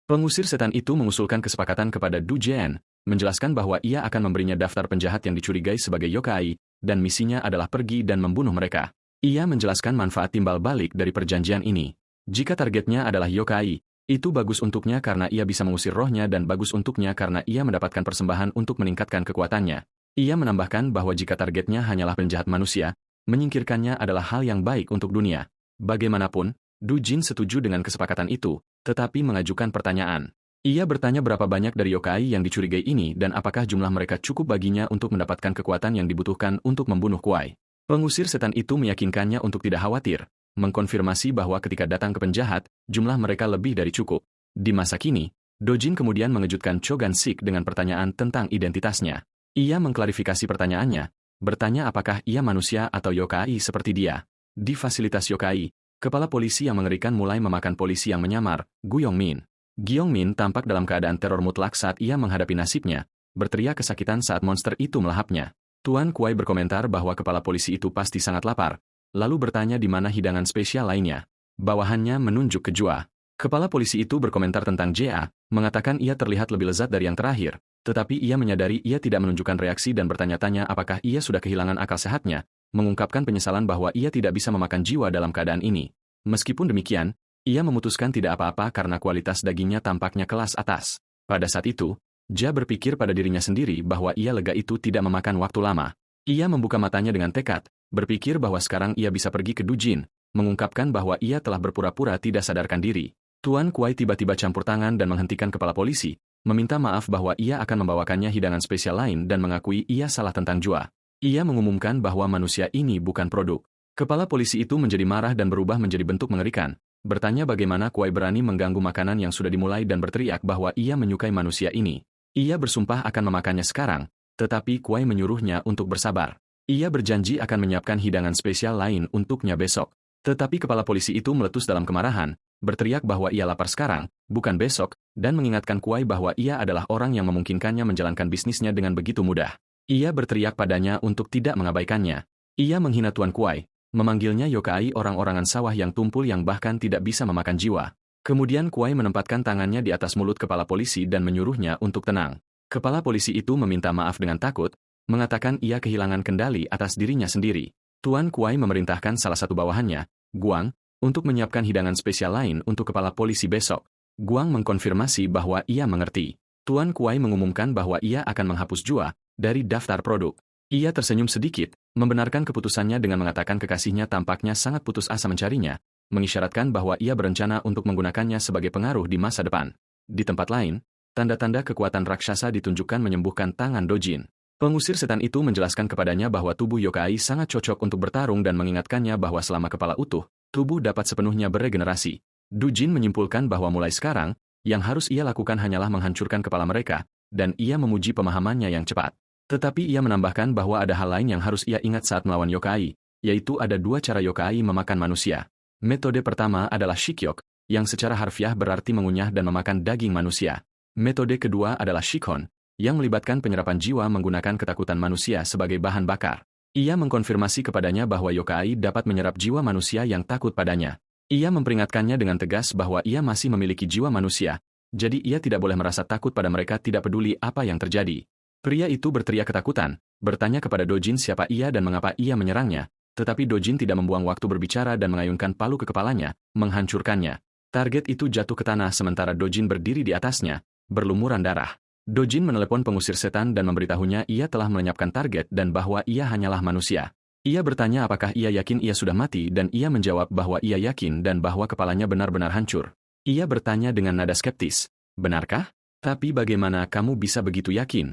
Pengusir setan itu mengusulkan kesepakatan kepada Du Jian, menjelaskan bahwa ia akan memberinya daftar penjahat yang dicurigai sebagai yokai, dan misinya adalah pergi dan membunuh mereka. Ia menjelaskan manfaat timbal balik dari perjanjian ini. Jika targetnya adalah yokai, itu bagus untuknya karena ia bisa mengusir rohnya dan bagus untuknya karena ia mendapatkan persembahan untuk meningkatkan kekuatannya. Ia menambahkan bahwa jika targetnya hanyalah penjahat manusia, menyingkirkannya adalah hal yang baik untuk dunia. Bagaimanapun, Du Jin setuju dengan kesepakatan itu, tetapi mengajukan pertanyaan. Ia bertanya berapa banyak dari yokai yang dicurigai ini dan apakah jumlah mereka cukup baginya untuk mendapatkan kekuatan yang dibutuhkan untuk membunuh Kuai. Pengusir setan itu meyakinkannya untuk tidak khawatir, mengkonfirmasi bahwa ketika datang ke penjahat, jumlah mereka lebih dari cukup. Di masa kini, Do Jin kemudian mengejutkan Cho Gan-sik dengan pertanyaan tentang identitasnya. Ia mengklarifikasi pertanyaannya, bertanya apakah ia manusia atau yokai seperti dia. Di fasilitas yokai, kepala polisi yang mengerikan mulai memakan polisi yang menyamar, Gu Yongmin. Yongmin tampak dalam keadaan teror mutlak saat ia menghadapi nasibnya, berteriak kesakitan saat monster itu melahapnya. Tuan Kuai berkomentar bahwa kepala polisi itu pasti sangat lapar, lalu bertanya di mana hidangan spesial lainnya. Bawahannya menunjuk ke Jua. Kepala polisi itu berkomentar tentang Jia, mengatakan ia terlihat lebih lezat dari yang terakhir, tetapi ia menyadari ia tidak menunjukkan reaksi dan bertanya-tanya apakah ia sudah kehilangan akal sehatnya, mengungkapkan penyesalan bahwa ia tidak bisa memakan jiwa dalam keadaan ini. Meskipun demikian, ia memutuskan tidak apa-apa karena kualitas dagingnya tampaknya kelas atas. Pada saat itu, Jia berpikir pada dirinya sendiri bahwa ia lega itu tidak memakan waktu lama. Ia membuka matanya dengan tekad, berpikir bahwa sekarang ia bisa pergi ke Du Jin, mengungkapkan bahwa ia telah berpura-pura tidak sadarkan diri. Tuan Kuai tiba-tiba campur tangan dan menghentikan kepala polisi, meminta maaf bahwa ia akan membawakannya hidangan spesial lain dan mengakui ia salah tentang Jua. Ia mengumumkan bahwa manusia ini bukan produk. Kepala polisi itu menjadi marah dan berubah menjadi bentuk mengerikan, bertanya bagaimana Kuai berani mengganggu makanan yang sudah dimulai dan berteriak bahwa ia menyukai manusia ini. Ia bersumpah akan memakannya sekarang, tetapi Kuai menyuruhnya untuk bersabar. Ia berjanji akan menyiapkan hidangan spesial lain untuknya besok. Tetapi kepala polisi itu meletus dalam kemarahan, berteriak bahwa ia lapar sekarang, bukan besok, dan mengingatkan Kuai bahwa ia adalah orang yang memungkinkannya menjalankan bisnisnya dengan begitu mudah. Ia berteriak padanya untuk tidak mengabaikannya. Ia menghina Tuan Kuai, memanggilnya yokai orang-orangan sawah yang tumpul yang bahkan tidak bisa memakan jiwa. Kemudian Kuai menempatkan tangannya di atas mulut kepala polisi dan menyuruhnya untuk tenang. Kepala polisi itu meminta maaf dengan takut, mengatakan ia kehilangan kendali atas dirinya sendiri. Tuan Kuai memerintahkan salah satu bawahannya, Guang, untuk menyiapkan hidangan spesial lain untuk kepala polisi besok. Guang mengkonfirmasi bahwa ia mengerti. Tuan Kuai mengumumkan bahwa ia akan menghapus Jua dari daftar produk. Ia tersenyum sedikit, membenarkan keputusannya dengan mengatakan kekasihnya tampaknya sangat putus asa mencarinya, mengisyaratkan bahwa ia berencana untuk menggunakannya sebagai pengaruh di masa depan. Di tempat lain, tanda-tanda kekuatan raksasa ditunjukkan menyembuhkan tangan Do Jin. Pengusir setan itu menjelaskan kepadanya bahwa tubuh yokai sangat cocok untuk bertarung dan mengingatkannya bahwa selama kepala utuh, tubuh dapat sepenuhnya beregenerasi. Du Jin menyimpulkan bahwa mulai sekarang, yang harus ia lakukan hanyalah menghancurkan kepala mereka, dan ia memuji pemahamannya yang cepat. Tetapi ia menambahkan bahwa ada hal lain yang harus ia ingat saat melawan yokai, yaitu ada dua cara yokai memakan manusia. Metode pertama adalah shikyok, yang secara harfiah berarti mengunyah dan memakan daging manusia. Metode kedua adalah shikhon, yang melibatkan penyerapan jiwa menggunakan ketakutan manusia sebagai bahan bakar. Ia mengkonfirmasi kepadanya bahwa yokai dapat menyerap jiwa manusia yang takut padanya. Ia memperingatkannya dengan tegas bahwa ia masih memiliki jiwa manusia, jadi ia tidak boleh merasa takut pada mereka tidak peduli apa yang terjadi. Pria itu berteriak ketakutan, bertanya kepada Do Jin siapa ia dan mengapa ia menyerangnya, tetapi Do Jin tidak membuang waktu berbicara dan mengayunkan palu ke kepalanya, menghancurkannya. Target itu jatuh ke tanah sementara Do Jin berdiri di atasnya, berlumuran darah. Do Jin menelepon pengusir setan dan memberitahunya ia telah melenyapkan target dan bahwa ia hanyalah manusia. Ia bertanya apakah ia yakin ia sudah mati dan ia menjawab bahwa ia yakin dan bahwa kepalanya benar-benar hancur. Ia bertanya dengan nada skeptis, benarkah? Tapi bagaimana kamu bisa begitu yakin?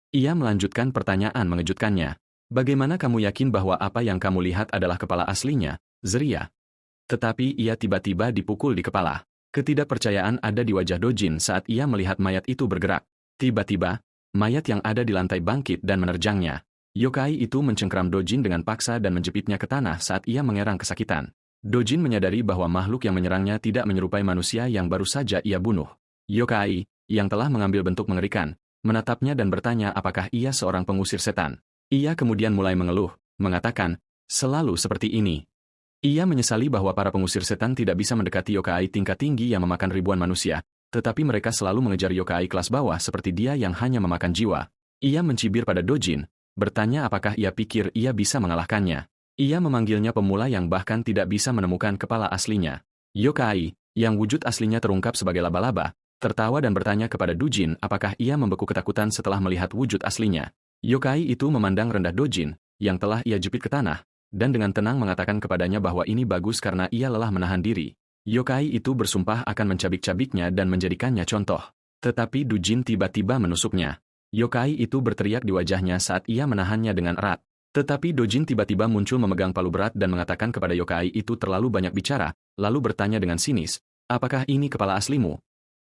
Ia melanjutkan pertanyaan mengejutkannya. Bagaimana kamu yakin bahwa apa yang kamu lihat adalah kepala aslinya, Zeria? Tetapi ia tiba-tiba dipukul di kepala. Ketidakpercayaan ada di wajah Do Jin saat ia melihat mayat itu bergerak. Tiba-tiba, mayat yang ada di lantai bangkit dan menerjangnya. Yokai itu mencengkram Dojin dengan paksa dan menjepitnya ke tanah saat ia mengerang kesakitan. Dojin menyadari bahwa makhluk yang menyerangnya tidak menyerupai manusia yang baru saja ia bunuh. Yokai, yang telah mengambil bentuk mengerikan, menatapnya dan bertanya apakah ia seorang pengusir setan. Ia kemudian mulai mengeluh, mengatakan, "Selalu seperti ini." Ia menyesali bahwa para pengusir setan tidak bisa mendekati yokai tingkat tinggi yang memakan ribuan manusia, tetapi mereka selalu mengejar yokai kelas bawah seperti dia yang hanya memakan jiwa. Ia mencibir pada Dojin, bertanya apakah ia pikir ia bisa mengalahkannya. Ia memanggilnya pemula yang bahkan tidak bisa menemukan kepala aslinya. Yokai, yang wujud aslinya terungkap sebagai laba-laba, tertawa dan bertanya kepada Dojin apakah ia membeku ketakutan setelah melihat wujud aslinya. Yokai itu memandang rendah Dojin, yang telah ia jepit ke tanah, dan dengan tenang mengatakan kepadanya bahwa ini bagus karena ia lelah menahan diri. Yokai itu bersumpah akan mencabik-cabiknya dan menjadikannya contoh. Tetapi Dojin tiba-tiba menusuknya. Yokai itu berteriak di wajahnya saat ia menahannya dengan erat. Tetapi Dojin tiba-tiba muncul memegang palu berat dan mengatakan kepada yokai itu terlalu banyak bicara, lalu bertanya dengan sinis, "Apakah ini kepala aslimu?"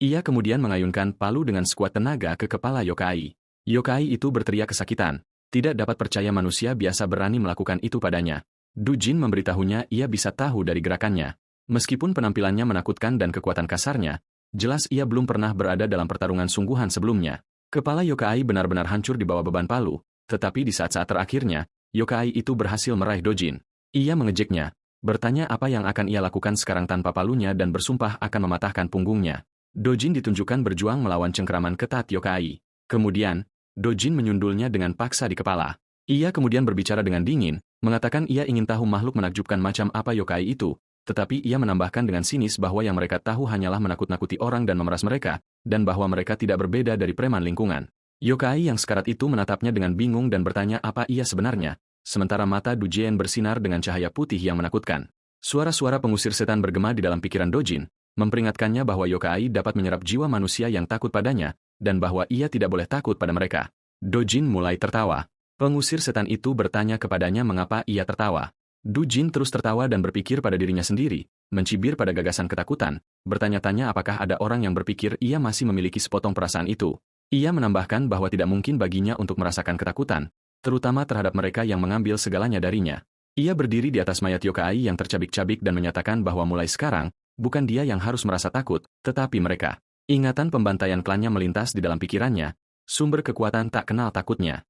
Ia kemudian mengayunkan palu dengan sekuat tenaga ke kepala yokai. Yokai itu berteriak kesakitan. Tidak dapat percaya manusia biasa berani melakukan itu padanya. Dojin memberitahunya ia bisa tahu dari gerakannya. Meskipun penampilannya menakutkan dan kekuatan kasarnya, jelas ia belum pernah berada dalam pertarungan sungguhan sebelumnya. Kepala yokai benar-benar hancur di bawah beban palu, tetapi di saat-saat terakhirnya, yokai itu berhasil meraih Dojin. Ia mengejeknya, bertanya apa yang akan ia lakukan sekarang tanpa palunya dan bersumpah akan mematahkan punggungnya. Dojin ditunjukkan berjuang melawan cengkraman ketat yokai. Kemudian, Dojin menyundulnya dengan paksa di kepala. Ia kemudian berbicara dengan dingin, mengatakan ia ingin tahu makhluk menakjubkan macam apa yokai itu, tetapi ia menambahkan dengan sinis bahwa yang mereka tahu hanyalah menakut-nakuti orang dan memeras mereka, dan bahwa mereka tidak berbeda dari preman lingkungan. Yokai yang sekarat itu menatapnya dengan bingung dan bertanya apa ia sebenarnya, sementara mata Dojin bersinar dengan cahaya putih yang menakutkan. Suara-suara pengusir setan bergema di dalam pikiran Dojin, memperingatkannya bahwa yokai dapat menyerap jiwa manusia yang takut padanya, dan bahwa ia tidak boleh takut pada mereka. Dojin mulai tertawa. Pengusir setan itu bertanya kepadanya mengapa ia tertawa. Dojin terus tertawa dan berpikir pada dirinya sendiri, mencibir pada gagasan ketakutan, bertanya-tanya apakah ada orang yang berpikir ia masih memiliki sepotong perasaan itu. Ia menambahkan bahwa tidak mungkin baginya untuk merasakan ketakutan, terutama terhadap mereka yang mengambil segalanya darinya. Ia berdiri di atas mayat yokai yang tercabik-cabik dan menyatakan bahwa mulai sekarang, bukan dia yang harus merasa takut, tetapi mereka. Ingatan pembantaian klannya melintas di dalam pikirannya, sumber kekuatan tak kenal takutnya.